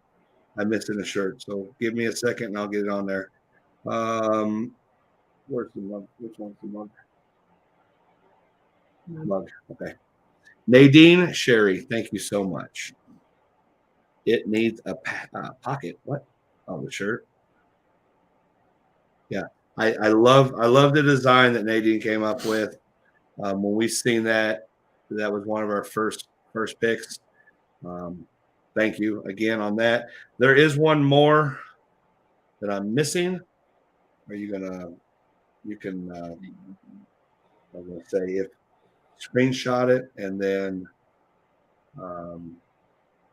I'm missing a shirt. So give me a second and I'll get it on there. Where's the mug? Which one's the mug? Mug. Okay. Nadine Sherry, thank you so much. It needs a pocket. What? Oh, the shirt. Yeah. I love the design that Nadine came up with. When we seen that was one of our first picks. Thank you again on that. There is one more that I'm missing. Are you gonna? You can. I'm gonna say if screenshot it and then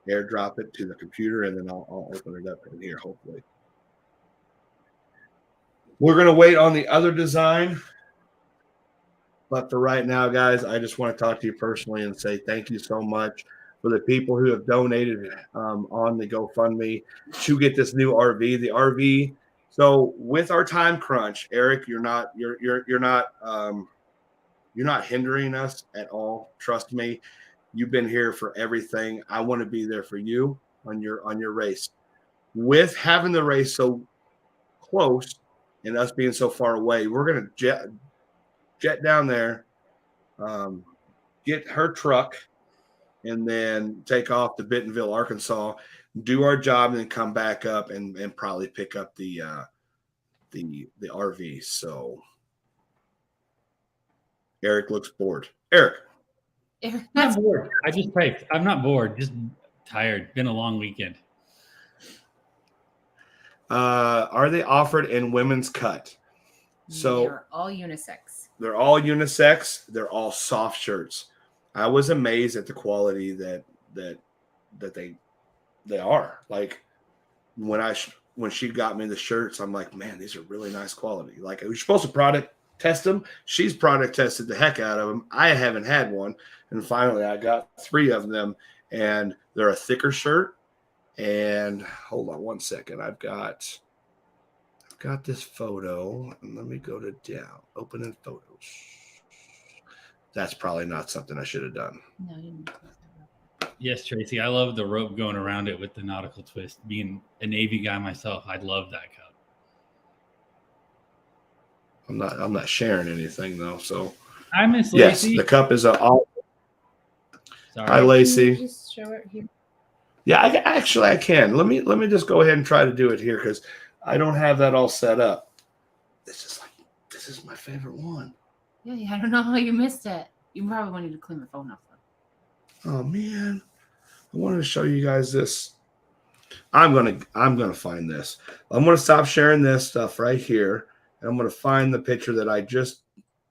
airdrop it to the computer, and then I'll open it up in here. Hopefully, we're gonna wait on the other design. But for right now, guys, I just want to talk to you personally and say thank you so much for the people who have donated on the GoFundMe to get this new RV. The RV. So with our time crunch, Eric, you're not hindering us at all. Trust me, you've been here for everything. I want to be there for you on your race. With having the race so close and us being so far away, we're gonna jet down there, get her truck, and then take off to Bentonville, Arkansas, do our job, and then come back up and probably pick up the RV. So Eric looks bored. Eric. I'm not bored. I just typed. I'm not bored. Just tired. Been a long weekend. Are they offered in women's cut? So they're all unisex. They're all unisex. They're all soft shirts. I was amazed at the quality that they are. Like when she got me the shirts, I'm like, man, these are really nice quality. Like we're supposed to product test them. She's product tested the heck out of them. I haven't had one, and finally I got 3 of them, and they're a thicker shirt. And hold on one second, I've got this photo, and let me go to down, open in photos. That's probably not something I should have done. No, you didn't. Yes, Tracy, I love the rope going around it with the nautical twist. Being a Navy guy myself, I'd love that cup. I'm not sharing anything though. So I miss Lacey. Yes, the cup is all. Sorry. Hi, Lacey. Can you just show it here? Yeah, I can. Let me just go ahead and try to do it here because I don't have that all set up. This is my favorite one. Yeah, I don't know how you missed it. You probably wanted to clean the phone off. Oh man, I wanted to show you guys this. I'm gonna find this. I'm gonna stop sharing this stuff right here, and I'm gonna find the picture that I just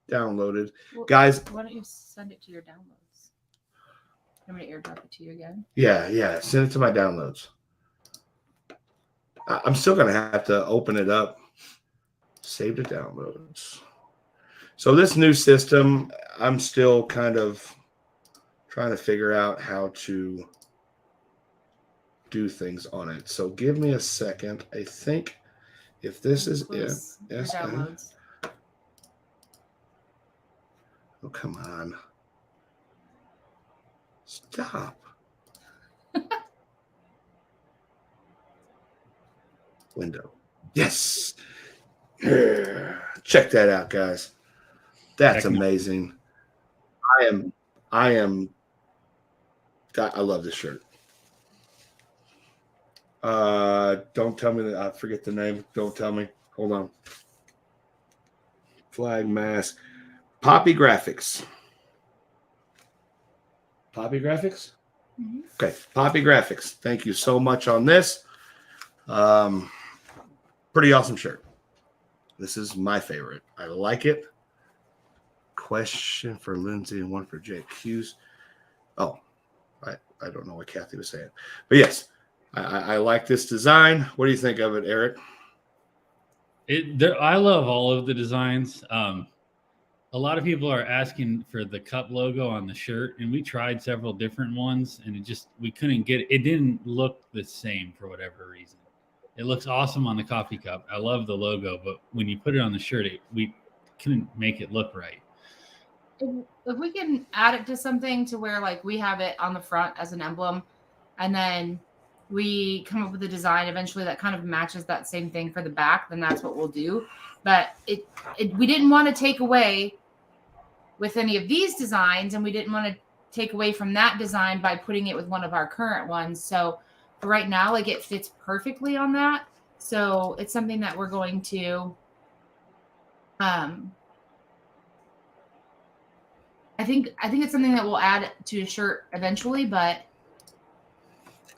downloaded, Well, guys. Why don't you send it to your downloads? I'm gonna airdrop it to you again. Yeah. Send it to my downloads. I'm still gonna have to open it up. Save to downloads. So this new system, I'm still kind of trying to figure out how to do things on it. So give me a second. I think if this is it. Your downloads. Oh, come on. Stop. Window. Yes. Check that out, guys. That's amazing. I love this shirt. Don't tell me that I forget the name. Don't tell me. Hold on. Flag mask. Poppy Graphics. Poppy Graphics? Mm-hmm. Okay. Poppy Graphics. Thank you so much on this. Pretty awesome shirt. This is my favorite. I like it. question for Lindsay and one for Jake Hughes. Oh, I don't know what Kathy was saying. But yes, I like this design. What do you think of it, Eric? I love all of the designs. A lot of people are asking for the cup logo on the shirt, and we tried several different ones, and we couldn't get it. It didn't look the same for whatever reason. It looks awesome on the coffee cup. I love the logo, but when you put it on the shirt, we couldn't make it look right. If we can add it to something to where like we have it on the front as an emblem, and then we come up with a design eventually that kind of matches that same thing for the back, then that's what we'll do. But we didn't want to take away with any of these designs, and we didn't want to take away from that design by putting it with one of our current ones. So for right now, like it fits perfectly on that. So it's something that we're going to I think it's something that we'll add to a shirt eventually, but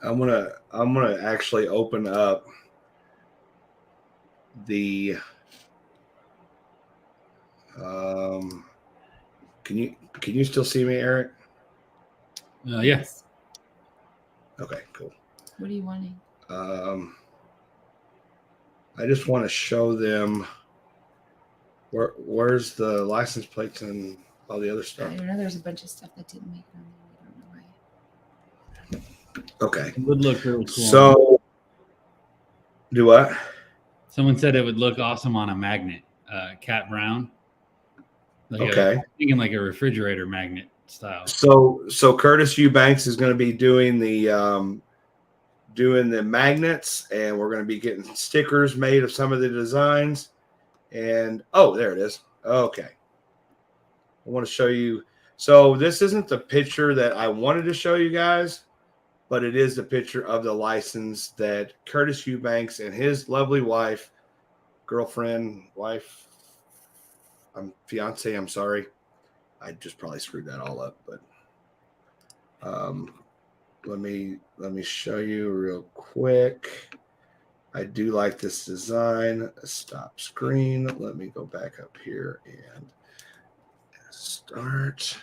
I'm gonna actually open up the can you still see me, Eric? Yes. Okay, cool. What are you wanting? I just want to show them where's the license plates and all the other stuff. I know there's a bunch of stuff that didn't make it on there. I don't know why. Okay. It would look really cool. So do what? Someone said it would look awesome on a magnet, cat brown. Okay. I'm thinking like a refrigerator magnet style. So Curtis Eubanks is going to be doing the magnets, and we're going to be getting stickers made of some of the designs. And oh, there it is. Okay. I want to show you. So this isn't the picture that I wanted to show you guys, but it is the picture of the license that Curtis Eubanks and his lovely wife, fiance, I'm sorry. I just probably screwed that all up, but let me show you real quick. I do like this design. Stop screen. Let me go back up here and start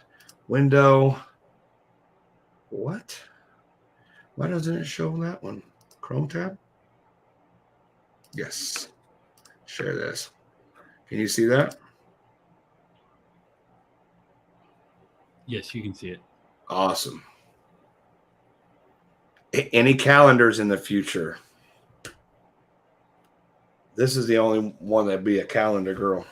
window. What? Why doesn't it show that one? Chrome tab? Yes. Share this. Can you see that? Yes, you can see it. Awesome. Any calendars in the future? This is the only one that'd be a calendar girl.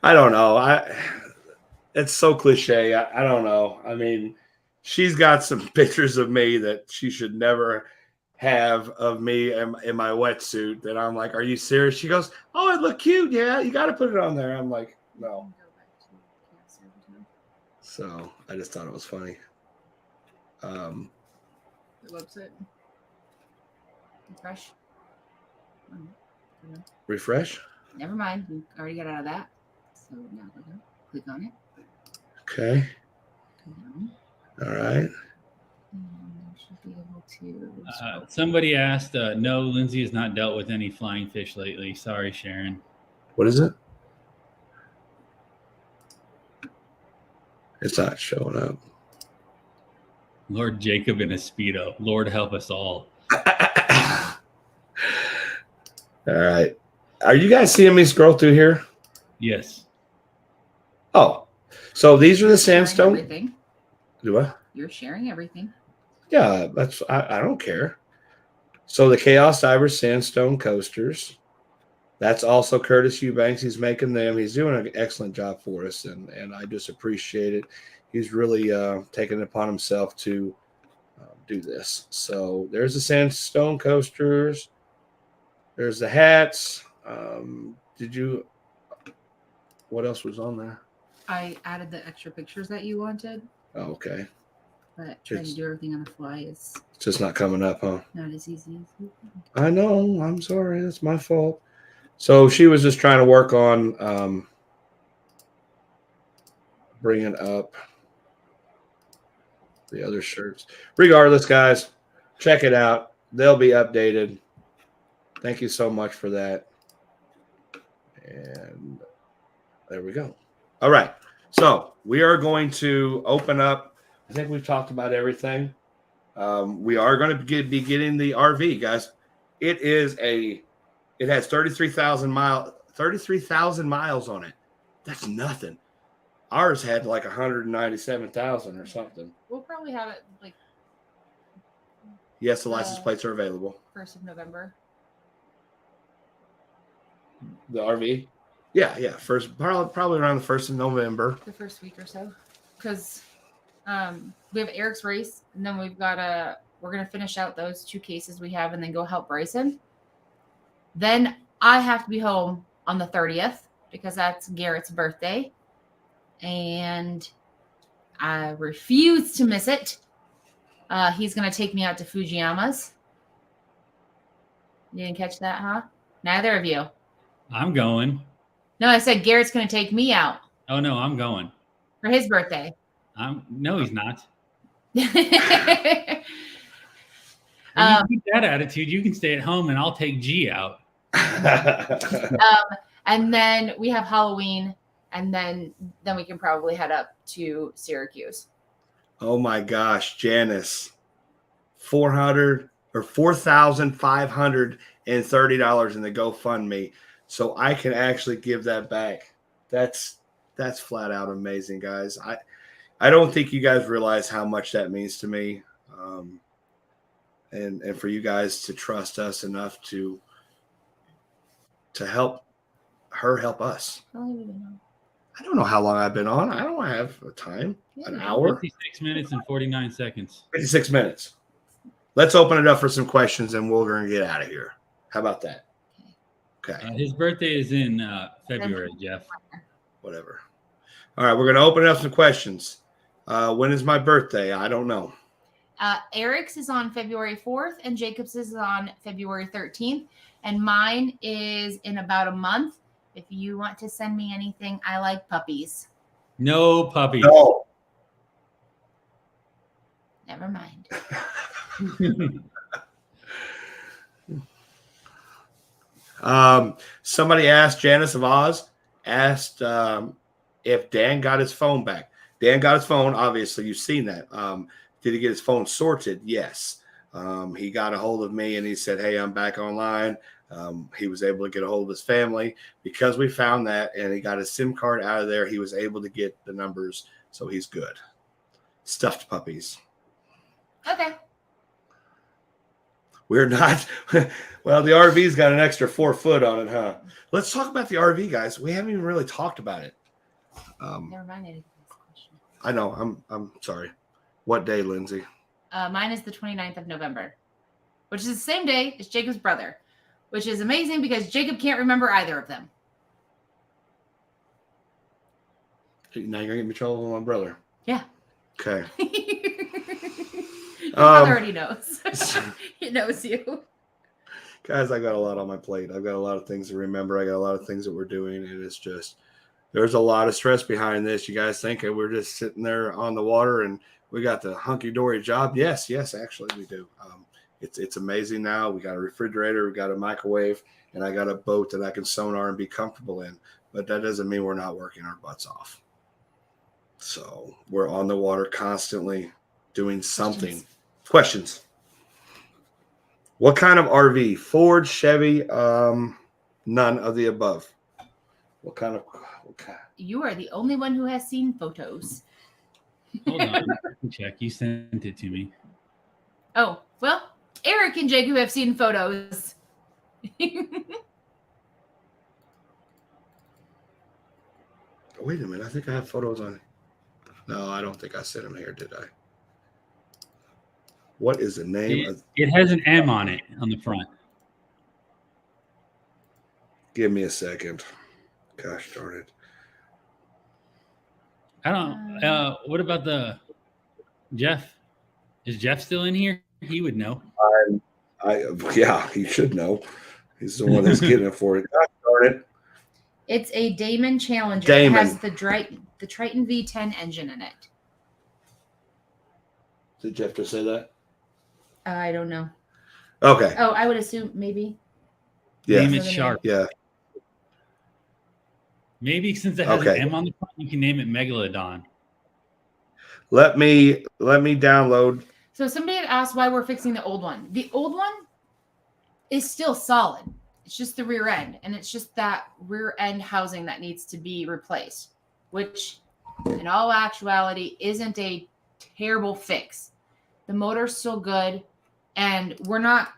I don't know. It's so cliche. I don't know. I mean, she's got some pictures of me that she should never have of me in my wetsuit that I'm like, are you serious? She goes, oh, it look cute. Yeah, you got to put it on there. I'm like, no. So I just thought it was funny. The website. Refresh. Never mind. We already got out of that. So now click on it. Okay. All right. Should be able to. Somebody asked, no, Lindsay has not dealt with any flying fish lately. Sorry, Sharon. What is it? It's not showing up. Lord Jacob in a Speedo. Lord help us all. All right. Are you guys seeing me scroll through here? Yes. Oh, so these are the sandstone. Everything. Do I? You're sharing everything. Yeah, that's I don't care. So the ChaosDivers sandstone coasters. That's also Curtis Eubanks. He's making them. He's doing an excellent job for us, and I just appreciate it. He's really taken it upon himself to do this. So there's the sandstone coasters. There's the hats. What else was on there? I added the extra pictures that you wanted. Oh, okay. But trying to do everything on the fly is It's just not coming up, huh? not as easy as you think. I know. I'm sorry. That's my fault. So she was just trying to work on bringing up the other shirts. Regardless, guys, check it out. They'll be updated. Thank you so much for that. And there we go. All right. So we are going to open up. I think we've talked about everything. We are going to be getting the RV, guys. It has 33,000 miles on it. That's nothing. Ours had like 197,000 or something. We'll probably have it like Yes, the license plates are available. 1st of November. The RV? Yeah. Probably around the 1st of November. The first week or so. Because we have Eric's race, and then we're going to finish out those 2 cases we have and then go help Bryson. Then I have to be home on the 30th because that's Garrett's birthday. And I refuse to miss it. He's going to take me out to Fujiyama's. You didn't catch that, huh? Neither of you. I'm going. No, I said Garrett's going to take me out. Oh, no, I'm going. For his birthday. No, he's not. Um, You keep that attitude, you can stay at home and I'll take G out. And then we have Halloween, and then we can probably head up to Syracuse. Oh my gosh, Janice, $4,530 in the GoFundMe, so I can actually give that back. That's flat out amazing, guys. I don't think you guys realize how much that means to me, and for you guys to trust us enough to help her help us. How long have you been on? I don't know how long I've been on. I don't have a time. An hour? 56 minutes and 49 seconds. 56 minutes. Let's open it up for some questions and we're going to get out of here. How about that? Okay. His birthday is in February, Jeff. Whatever. All right. We're going to open it up some questions. When is my birthday? I don't know. Eric's is on February 4th, and Jacob's is on February 13th. And mine is in about a month. If you want to send me anything, I like puppies. No puppies. No. Never mind. Somebody asked, Janice of Oz asked if Dan got his phone back. Dan got his phone. Obviously, you've seen that. Did he get his phone sorted? Yes. He got a hold of me and he said, hey, I'm back online. He was able to get a hold of his family because we found that, and he got his SIM card out of there. He was able to get the numbers, so he's good. Stuffed puppies. Okay. We're not. Well, the RV's got an extra 4 foot on it, huh? Let's talk about the RV, guys. We haven't even really talked about it. Never mind. I didn't ask the question. I know. I'm sorry. What day, Lindsay? Mine is the 29th of November, which is the same day as Jacob's brother, which is amazing because Jacob can't remember either of them. Now you're going to get me in trouble with my brother. Yeah. Okay. Your brother already knows. He knows you. Guys, I got a lot on my plate. I've got a lot of things to remember. I got a lot of things that we're doing, and it's just there's a lot of stress behind this. You guys think that we're just sitting there on the water and we got the hunky-dory job? Yes, actually we do. It's amazing now. We got a refrigerator, we got a microwave, and I got a boat that I can sonar and be comfortable in. But that doesn't mean we're not working our butts off. So we're on the water constantly doing something. Questions. What kind of RV? Ford, Chevy, none of the above. What kind of? You are the only one who has seen photos. Hold on. I can check. You sent it to me. Oh, well, Eric and Jacob have seen photos. Wait a minute. I think I have photos on it. No, I don't think I sent them here, did I? What is the name? It has an M on it on the front. Give me a second. Gosh darn it. I don't. What about the Jeff? Is Jeff still in here? He would know. Yeah, he should know. He's the one that's getting it for it. Gosh darn it. It's a Damon Challenger. Damon. It has the Triton V10 engine in it. Did Jeff just say that? I don't know. Okay. Oh, I would assume maybe. Yeah. Name it Sharp. Yeah. Maybe since it has Okay. an M on the front, you can name it Megalodon. Let me download. So somebody had asked why we're fixing the old one. The old one is still solid. It's just the rear end, and it's just that rear end housing that needs to be replaced, which in all actuality isn't a terrible fix. The motor's still good, and we're not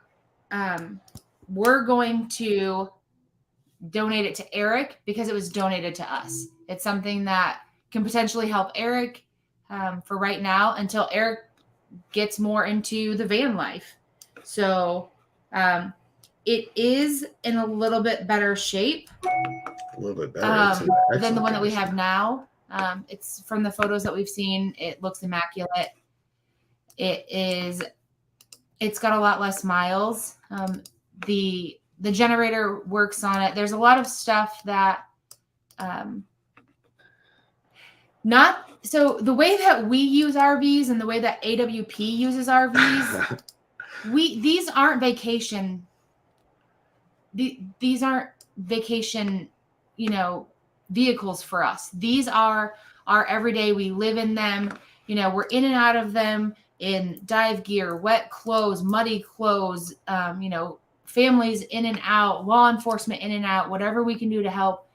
we're going to donate it to Eric because it was donated to us. It's something that can potentially help Eric for right now until Eric gets more into the van life. So it is in a little bit better shape. A little bit better Than the one that we have now. It's from the photos that we've seen. It looks immaculate. It's got a lot less miles. The generator works on it. There's a lot of stuff that so the way that we use RVs and the way that AWP uses RVs, these aren't vacation. These aren't vacation, vehicles for us. These are our everyday. We live in them. We're in and out of them in dive gear, wet clothes, muddy clothes, families in and out, law enforcement in and out, whatever we can do to help.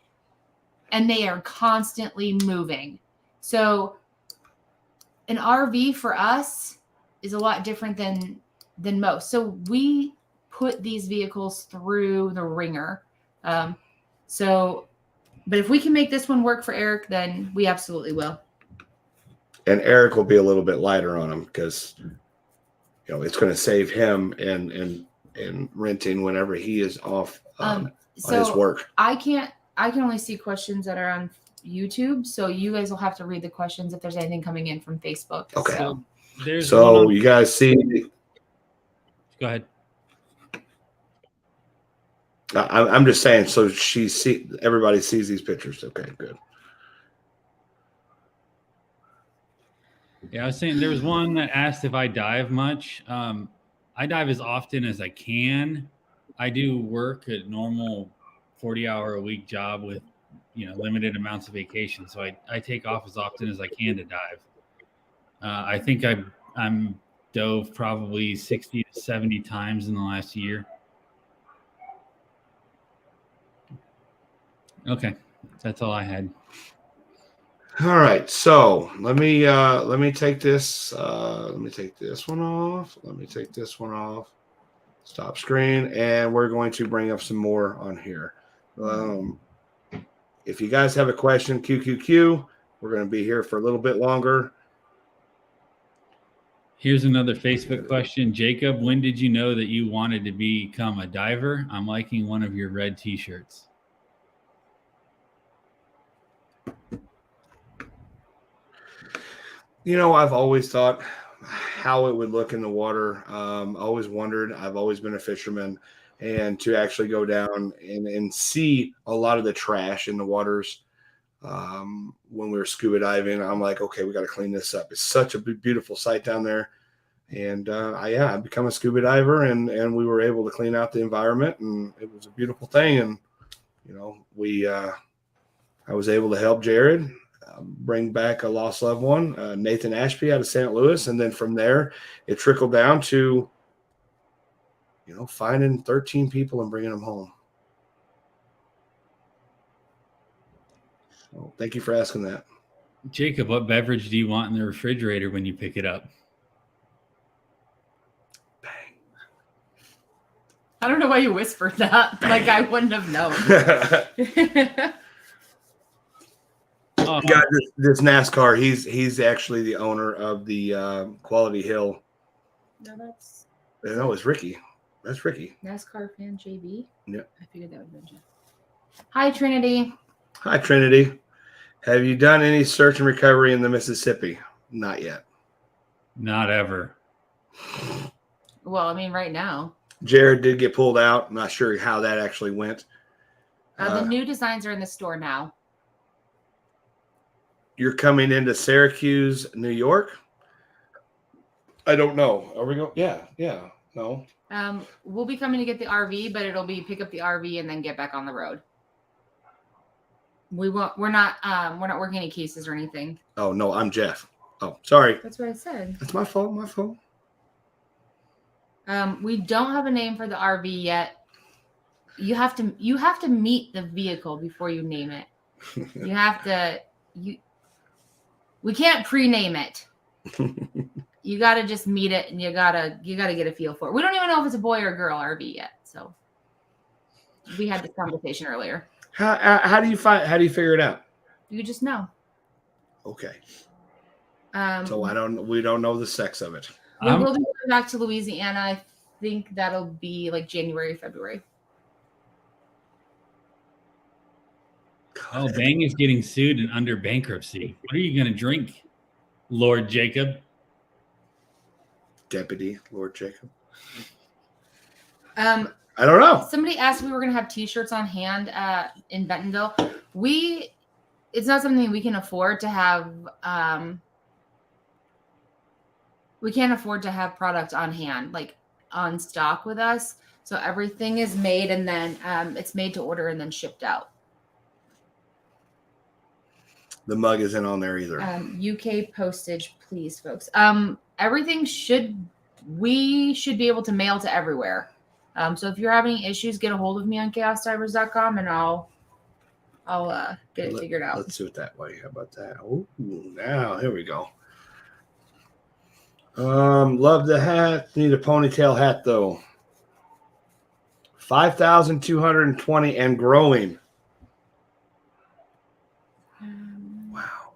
And they are constantly moving. So an RV for us is a lot different than most. So we put these vehicles through the ringer. But if we can make this one work for Eric, then we absolutely will. And Eric will be a little bit lighter on him because, it's going to save him and renting whenever he is off on his work. I can only see questions that are on YouTube, so you guys will have to read the questions if there's anything coming in from Facebook. Okay. So you guys see. Go ahead. I'm just saying. So everybody sees these pictures. Okay, good. Yeah, I was saying there was one that asked if I dive much. I dive as often as I can. I do work a normal 40-hour-a-week job with, limited amounts of vacation. So I take off as often as I can to dive. I think I'm dove probably 60 to 70 times in the last year. Okay, that's all I had. All right, so let me take this. Let me take this one off. Let me take this one off. Stop screen, and we're going to bring up some more on here. If you guys have a question, QQQ. We're going to be here for a little bit longer. Here's another Facebook question. Jacob, when did you know that you wanted to become a diver? I'm liking one of your red t-shirts. I've always thought how it would look in the water. Always wondered. I've always been a fisherman, and to actually go down and see a lot of the trash in the waters when we were scuba diving, I'm like, okay, we got to clean this up. It's such a beautiful sight down there. And I become a scuba diver, and we were able to clean out the environment, and it was a beautiful thing. And I was able to help Jared bring back a lost loved one, Nathan Ashby out of St. Louis. And then from there, it trickled down to, finding 13 people and bringing them home. So thank you for asking that. Jacob, what beverage do you want in the refrigerator when you pick it up? Bang. I don't know why you whispered that. Like I wouldn't have known. Yeah, this NASCAR. He's actually the owner of the Quality Hill. No, it's Ricky. That's Ricky. NASCAR fan JB. Yeah, I figured that would have been Jeff. Hi, Trinity. Hi, Trinity. Have you done any search and recovery in the Mississippi? Not yet. Not ever. Well, I mean, right now. Jared did get pulled out. I'm not sure how that actually went. The new designs are in the store now. You're coming into Syracuse, New York? I don't know. Are we going? Yeah. No. We'll be coming to get the RV, but it'll be pick up the RV and then get back on the road. We're not working any cases or anything. Oh no, I'm Jeff. Oh, sorry. That's what I said. That's my fault. My fault. We don't have a name for the RV yet. You have to meet the vehicle before you name it. You have to we can't pre-name it. You got to just meet it, and you gotta get a feel for it. We don't even know if it's a boy or a girl RV yet. So we had this conversation earlier. How do you figure it out? You just know. Okay. So we don't know the sex of it. We will be going back to Louisiana. I think that'll be like January, February. Oh, Bang is getting sued and under bankruptcy. What are you going to drink, Lord Jacob? Deputy Lord Jacob. I don't know. Somebody asked if we were going to have T-shirts on hand in Bentonville. It's not something we can afford to have. We can't afford to have product on hand, like on stock with us. So everything is made, and then it's made to order and then shipped out. The mug isn't on there either. UK postage, please, folks. Everything we should be able to mail to everywhere. So if you're having issues, get a hold of me on ChaosDivers.com, and I'll get it figured out. Let's do it that way. How about that? Oh, now here we go. Love the hat. Need a ponytail hat though. 5,220 and growing. Wow.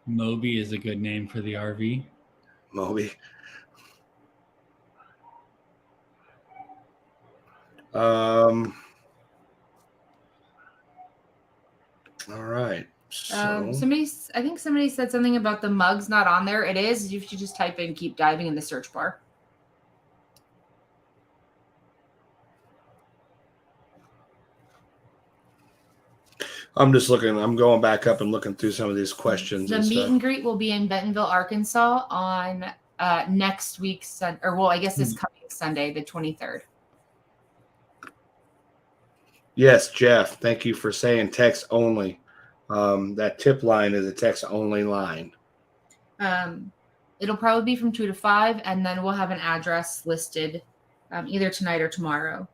Moby is a good name for the RV. Moby. All right. So. I think somebody said something about the mugs not on there. It is. You should just type in "keep diving" in the search bar. I'm just looking. I'm going back up and looking through some of these questions. The meet and greet will be in Bentonville, Arkansas on next week's, I guess this coming Sunday, the 23rd. Yes, Jeff. Thank you for saying text only. That tip line is a text only line. It'll probably be from 2 to 5, and then we'll have an address listed either tonight or tomorrow.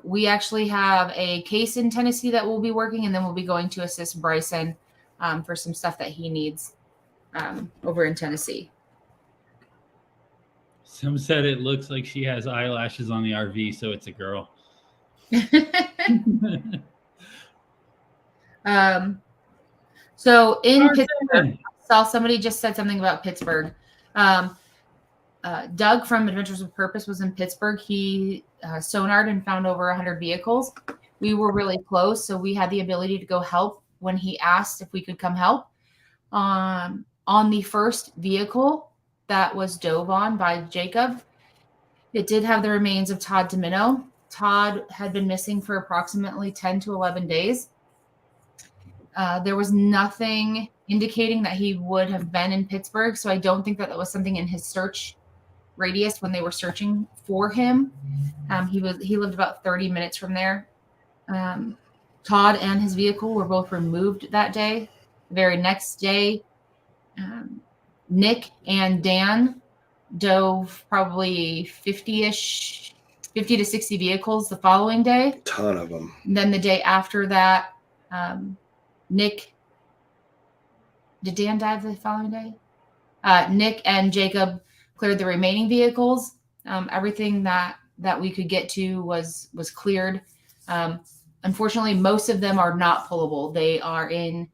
We actually have a case in Tennessee that we'll be working, and then we'll be going to assist Bryson for some stuff that he needs over in Tennessee. Some said it looks like she has eyelashes on the RV, so it's a girl. So in Pittsburgh, I saw somebody just said something about Pittsburgh. Doug from Adventures with Purpose was in Pittsburgh. He sonared and found over 100 vehicles. We were really close, so we had the ability to go help when he asked if we could come help. On the first vehicle that was dove on by Jacob, it did have the remains of Todd Domino. Todd had been missing for approximately 10 to 11 days. There was nothing indicating that he would have been in Pittsburgh, so I don't think that was something in his search radius when they were searching for him. He lived about 30 minutes from there. Todd and his vehicle were both removed that day. The very next day, Nick and Dan dove probably 50 to 60 vehicles the following day. A ton of them. And then the day after that, Nick, did Dan dive the following day? Nick and Jacob cleared the remaining vehicles. Everything that we could get to was cleared. Unfortunately, most of them are not pullable. They are in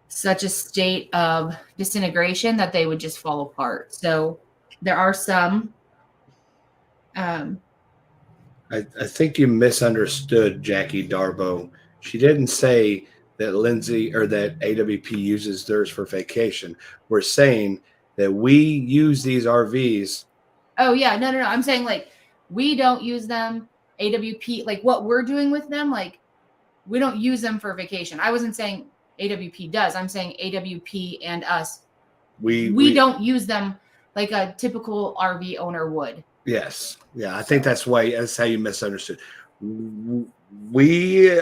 such a state of disintegration that they would just fall apart. So there are some. I think you misunderstood Jackie Darbo. She didn't say that Lindsay or that AWP uses theirs for vacation. We're saying that we use these RVs. Oh yeah, no. I'm saying like we don't use them. AWP, like what we're doing with them, like we don't use them for vacation. I wasn't saying AWP does. I'm saying AWP and us. We don't use them like a typical RV owner would. Yes. Yeah. I think that's how you misunderstood. We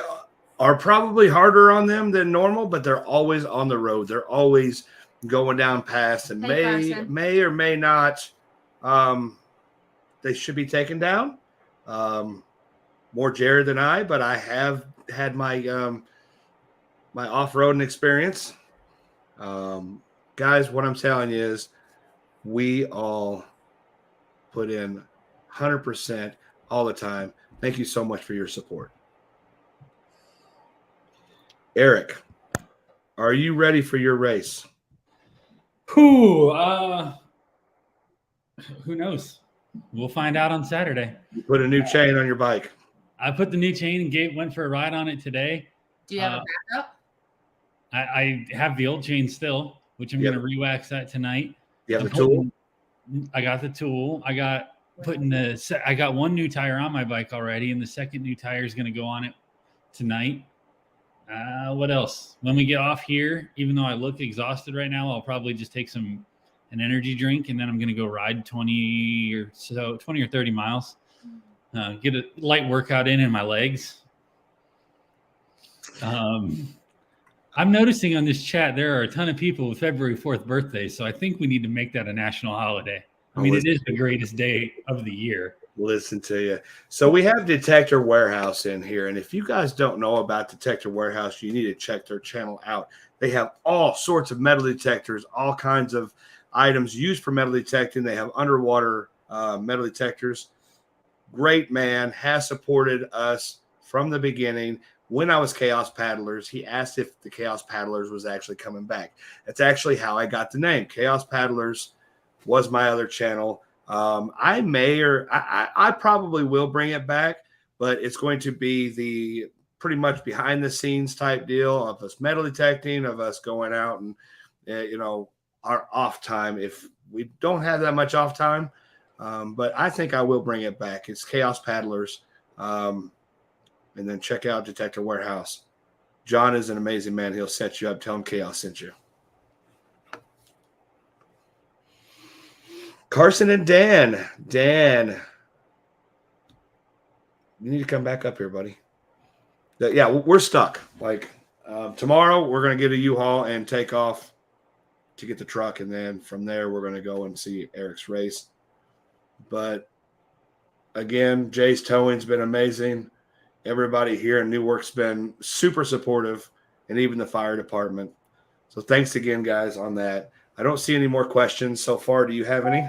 are probably harder on them than normal, but they're always on the road. They're always going down past and may or may not. They should be taken down. More Jared than I, but I have had my my off-roading experience. Guys, what I'm telling you is we all put in 100% all the time. Thank you so much for your support. Eric, are you ready for your race? Who knows? We'll find out on Saturday. You put a new chain on your bike. I put the new chain and went for a ride on it today. Do you have a backup? I have the old chain still, which I'm going to re-wax that tonight. You have the tool? I got the tool. I got one new tire on my bike already, and the second new tire is going to go on it tonight. What else? When we get off here, even though I look exhausted right now, I'll probably just take an energy drink, and then I'm going to go ride 20 or 30 miles. Get a light workout in my legs. I'm noticing on this chat there are a ton of people with February 4th birthdays, so I think we need to make that a national holiday. I mean, it is the greatest day of the year. Listen to you. So we have Detector Warehouse in here, and if you guys don't know about Detector Warehouse, you need to check their channel out. They have all sorts of metal detectors, all kinds of items used for metal detecting. They have underwater metal detectors. Great man, has supported us from the beginning. When I was Chaos Paddlers, he asked if the Chaos Paddlers was actually coming back. That's actually how I got the name. Chaos Paddlers was my other channel. I probably will bring it back, but it's going to be the pretty much behind the scenes type deal of us metal detecting, of us going out and, our off time. If we don't have that much off time, but I think I will bring it back. It's Chaos Paddlers. And then check out Detector Warehouse. John is an amazing man. He'll set you up. Tell him Chaos sent you. Carson and Dan. Dan, you need to come back up here, buddy. Yeah, we're stuck. Tomorrow, we're going to get a U-Haul and take off to get the truck. And then from there, we're going to go and see Eric's race. But again, Jay's towing's been amazing. Everybody here in Newark's been super supportive, and even the fire department. So thanks again, guys, on that. I don't see any more questions so far. Do you have any?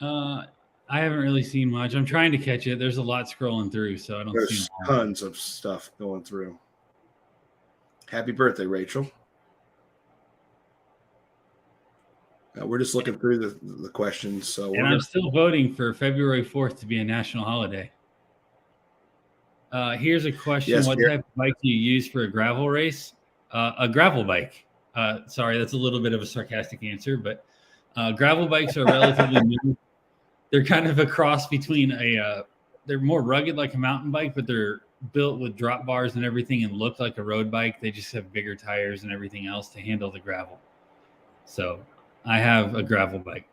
I haven't really seen much. I'm trying to catch it. There's a lot scrolling through, so I don't see There's tons of stuff going through. Happy birthday, Rachel. We're just looking through the questions. So I'm still voting for February 4th to be a national holiday. Here's a question. Yes, what type of bike do you use for a gravel race? A gravel bike. Sorry, that's a little bit of a sarcastic answer, but gravel bikes are relatively new. They're kind of a cross between they're more rugged like a mountain bike, but they're built with drop bars and everything and look like a road bike. They just have bigger tires and everything else to handle the gravel. So I have a gravel bike.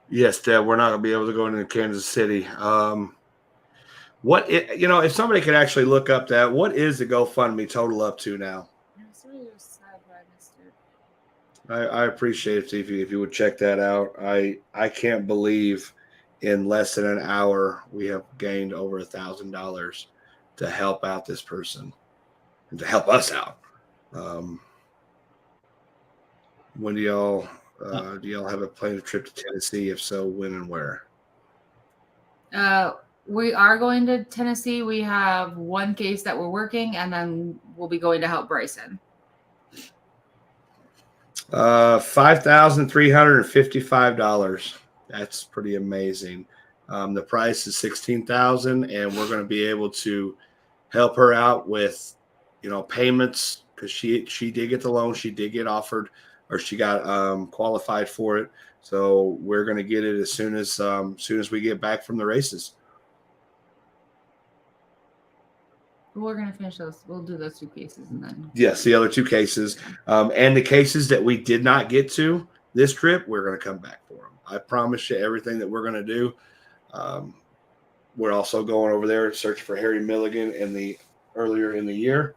Yes, Deb, we're not going to be able to go into Kansas City. If somebody could actually look up that, what is the GoFundMe total up to now? I appreciate it if you would check that out. I can't believe in less than an hour we have gained over $1,000 to help out this person and to help us out. When do y'all have a planned trip to Tennessee? If so, when and where? We are going to Tennessee. We have one case that we're working, and then we'll be going to help Bryson. $5,355. That's pretty amazing. The price is $16,000, and we're going to be able to help her out with, payments because she did get the loan. She did get offered, or she got qualified for it. So we're going to get it as soon as we get back from the races. We're going to finish those. We'll do those 2 cases and then. Yes, the other 2 cases. And the cases that we did not get to this trip, we're going to come back for them. I promise you everything that we're going to do. we're also going over there searching for Harry Milligan earlier in the year.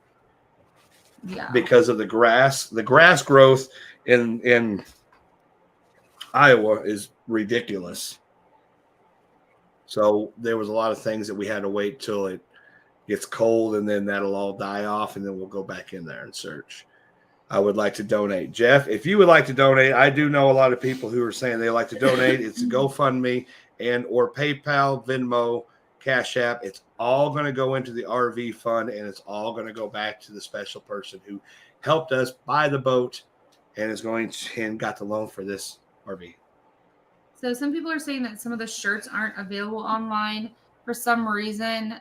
Yeah. Because of the grass. The grass growth in Iowa is ridiculous. So there was a lot of things that we had to wait till it gets cold, and then that'll all die off, and then we'll go back in there and search. I would like to donate. Jeff, if you would like to donate, I do know a lot of people who are saying they like to donate. It's a GoFundMe and or PayPal, Venmo, Cash App. It's all going to go into the RV fund, and it's all going to go back to the special person who helped us buy the boat and is going to, and got the loan for this RV. So some people are saying that some of the shirts aren't available online for some reason.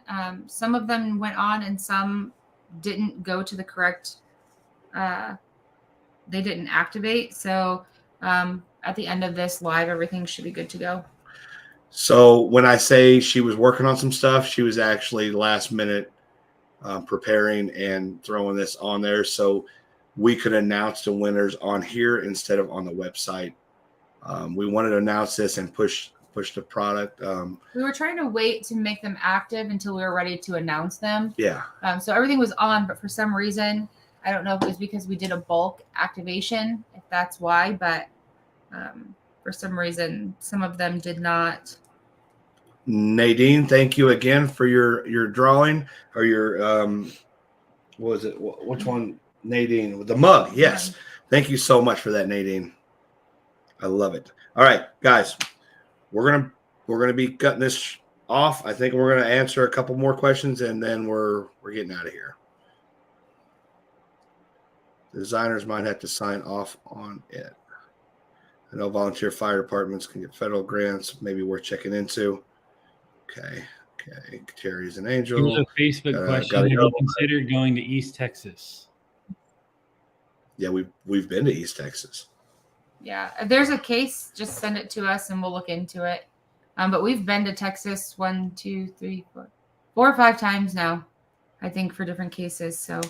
Some of them went on and some didn't go to the correct, they didn't activate. So at the end of this live, everything should be good to go. So when I say she was working on some stuff, she was actually last minute preparing and throwing this on there so we could announce the winners on here instead of on the website. We wanted to announce this and push the product. We were trying to wait to make them active until we were ready to announce them. Yeah. So everything was on, but for some reason, I don't know if it was because we did a bulk activation, if that's why, but for some reason, some of them did not. Nadine, thank you again for your drawing or your what was it? Which one? Nadine with the mug. Yes. Thank you so much for that, Nadine. I love it. All right, guys, we're gonna be cutting this off. I think we're gonna answer a couple more questions and then we're getting out of here. The designers might have to sign off on it. I know volunteer fire departments can get federal grants, maybe worth checking into. Okay. Terry's an angel. Here's a Facebook question. Have you considered going to East Texas? Yeah, we've been to East Texas. Yeah, if there's a case, just send it to us and we'll look into it. But we've been to Texas 4 or 5 times now, I think, for different cases. So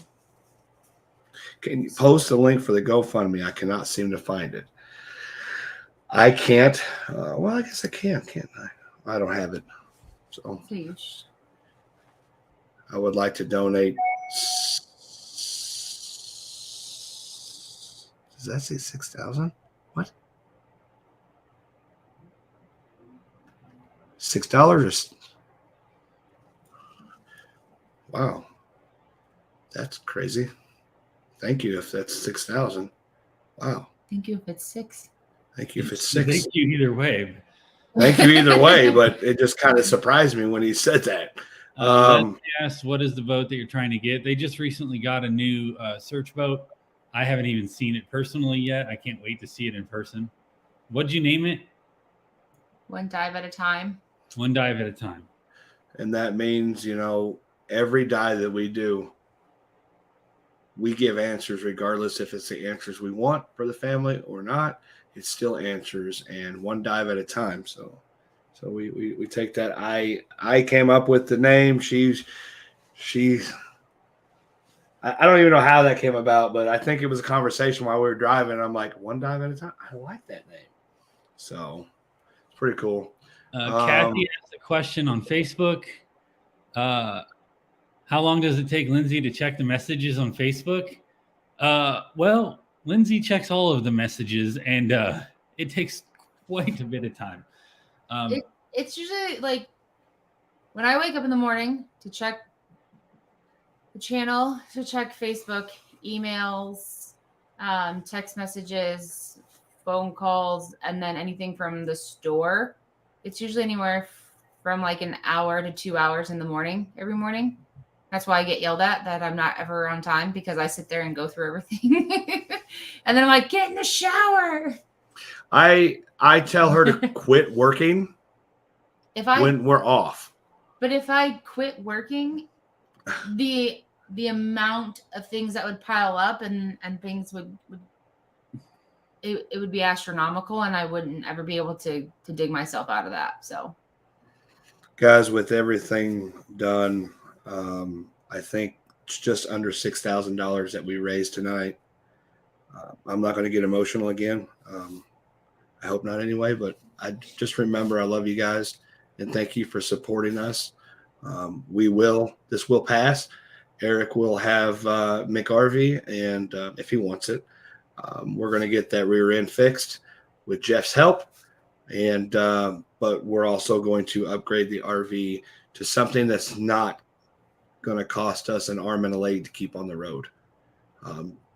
can you post a link for the GoFundMe? I cannot seem to find it. I can't. Well, I guess I can, can't I? I don't have it. So please. I would like to donate. Does that say 6,000? What? $6 or wow. That's crazy. Thank you if that's 6,000. Wow. Thank you if it's 6. Thank you if it's 6. Thank you either way. Thank you either way, but it just kind of surprised me when he said that. Asked, what is the boat that you're trying to get? They just recently got a new search boat. I haven't even seen it personally yet. I can't wait to see it in person. What'd you name it? One dive at a time. One dive at a time. And that means, every dive that we do, we give answers regardless if it's the answers we want for the family or not. It's still answers and one dive at a time. So we take that. I came up with the name. I don't even know how that came about, but I think it was a conversation while we were driving. I'm like, one dive at a time. I like that name. So it's pretty cool. Kathy asked a question on Facebook. How long does it take Lindsay to check the messages on Facebook? Well, Lindsay checks all of the messages, and it takes quite a bit of time. It's usually like when I wake up in the morning to check the channel, to check Facebook, emails, text messages, phone calls, and then anything from the store. It's usually anywhere from like an hour to 2 hours in the morning, every morning. That's why I get yelled at that I'm not ever on time, because I sit there and go through everything. And then I'm like, get in the shower. I tell her to quit working when we're off. But if I quit working, the amount of things that would pile up and things would it would be astronomical, and I wouldn't ever be able to dig myself out of that. So guys, with everything done, I think it's just under $6,000 that we raised tonight. I'm not going to get emotional again. I hope not anyway, but I just remember I love you guys. and thank you for supporting us. This will pass. Eric will have McRV, and if he wants it, we're going to get that rear end fixed with Jeff's help. And but we're also going to upgrade the RV to something that's not going to cost us an arm and a leg to keep on the road,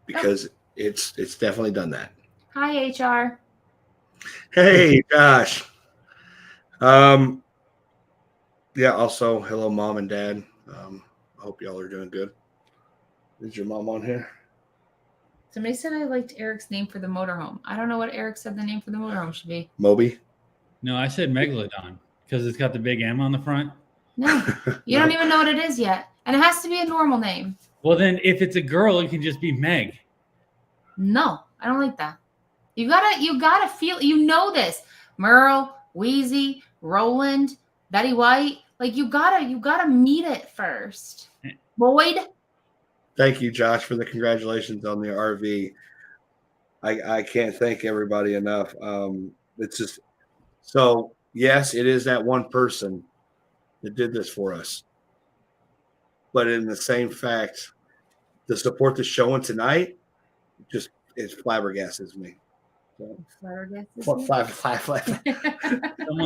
because it's definitely done that. Hi, HR. Hey, gosh. Yeah. Also, hello, Mom and Dad. I hope y'all are doing good. Is your mom on here? Somebody said I liked Eric's name for the motorhome. I don't know what Eric said the name for the motorhome should be. Moby. No, I said Megalodon because it's got the big M on the front. No, you don't even know what it is yet, and it has to be a normal name. Well, then if it's a girl, it can just be Meg. No, I don't like that. You gotta feel. You know this. Merle, Wheezy, Roland, Betty White. Like you gotta meet it first. Boyd. Thank you, Josh, for the congratulations on the RV. I can't thank everybody enough. It's just so, yes, it is that one person that did this for us. But in the same fact, the support that's showing tonight just it flabbergastes me. So, Someone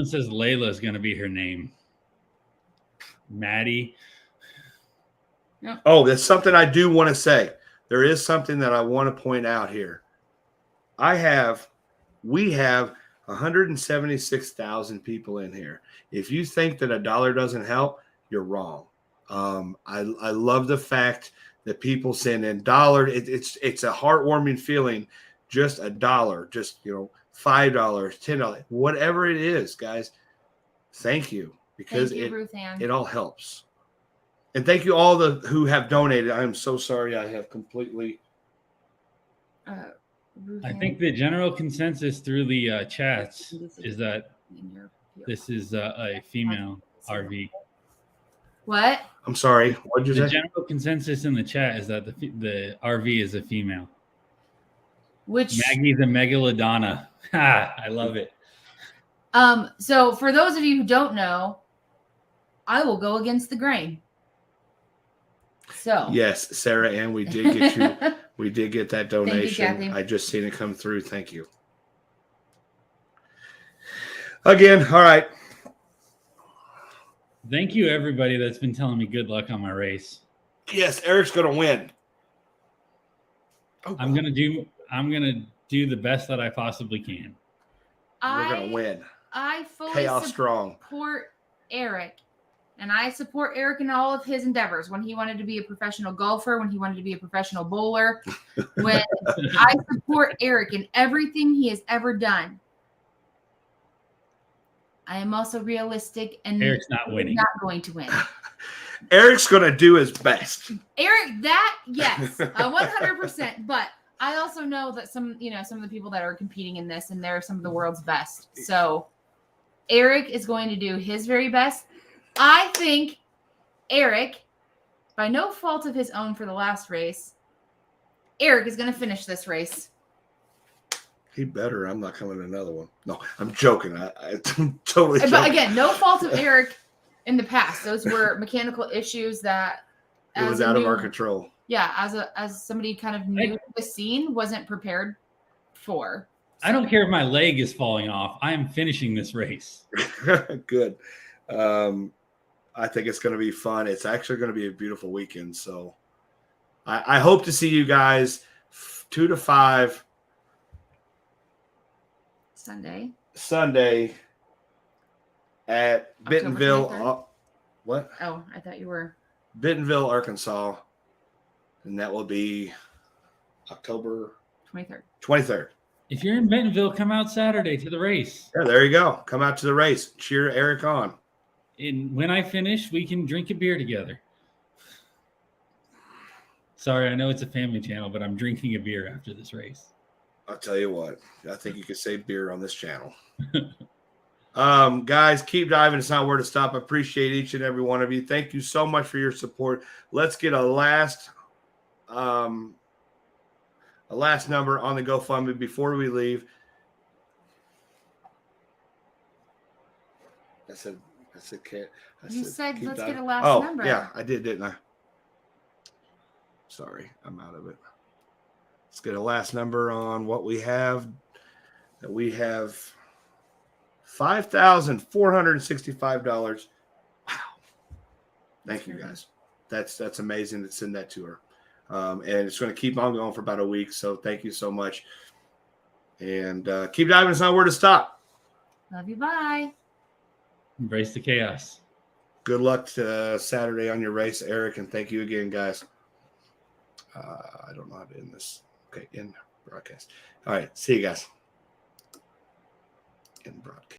says Layla is going to be her name. Maddie. Oh, that's something I do want to say. There is something that I want to point out here. We have 176,000 people in here. If you think that a dollar doesn't help, you're wrong. I love the fact that people send in dollar. It's a heartwarming feeling. Just a dollar, just $5, $10, whatever it is, guys. Thank you, because it all helps. And thank you all who have donated. I am so sorry I have completely. I think the general consensus through the chats is that this is a female RV. What? I'm sorry. What did you say? The general consensus in the chat is that the RV is a female. Which Maggie's a megalodonna. Ha! I love it. So for those of you who don't know, I will go against the grain. So yes, Sarah Ann, we did get you. We did get that donation. Thank you, Kathy. I just seen it come through. Thank you. Again, all right. Thank you, everybody that's been telling me good luck on my race. Yes, Eric's gonna win. I'm gonna do the best that I possibly can. We're gonna win. I fully Chaos strong. support Eric. And I support Eric in all of his endeavors. When he wanted to be a professional golfer, when he wanted to be a professional bowler, when I support Eric in everything he has ever done. I am also realistic and Eric's not winning. Not going to win. Eric's going to do his best. Eric, yes, 100%. But I also know that some of the people that are competing in this, and they're some of the world's best. So Eric is going to do his very best. I think Eric, by no fault of his own for the last race, Eric is going to finish this race. He better. I'm not coming to another one. No, I'm joking. I'm totally joking. But again, no fault of Eric in the past. Those were mechanical issues that it was out of our control. Yeah, as somebody kind of new to the scene, wasn't prepared for. So. I don't care if my leg is falling off. I am finishing this race. Good. I think it's going to be fun. It's actually going to be a beautiful weekend. So I hope to see you guys 2 to 5 Sunday at Bentonville. What? Oh, I thought you were. Bentonville, Arkansas. And that will be October 23rd. If you're in Bentonville, come out Saturday to the race. Yeah, there you go. Come out to the race. Cheer Eric on. And when I finish, we can drink a beer together. Sorry, I know it's a family channel, but I'm drinking a beer after this race. I'll tell you what. I think you could say beer on this channel. Guys, keep diving. It's not where to stop. I appreciate each and every one of you. Thank you so much for your support. Let's get a last number on the GoFundMe before we leave. I said I said, can't. You said keep let's diving. get a last Oh, number. yeah, I did, didn't I? Sorry, I'm out of it. Let's get a last number on what we have. That we have $5,465. Wow. Thank you, guys. That's amazing to send that to her. And it's going to keep on going for about a week. So thank you so much. And keep diving. It's not where to stop. Love you. Bye. Embrace the chaos. Good luck to Saturday on your race, Eric. And thank you again, guys. I don't know how to end this. Okay, end broadcast. All right. See you guys. End broadcast.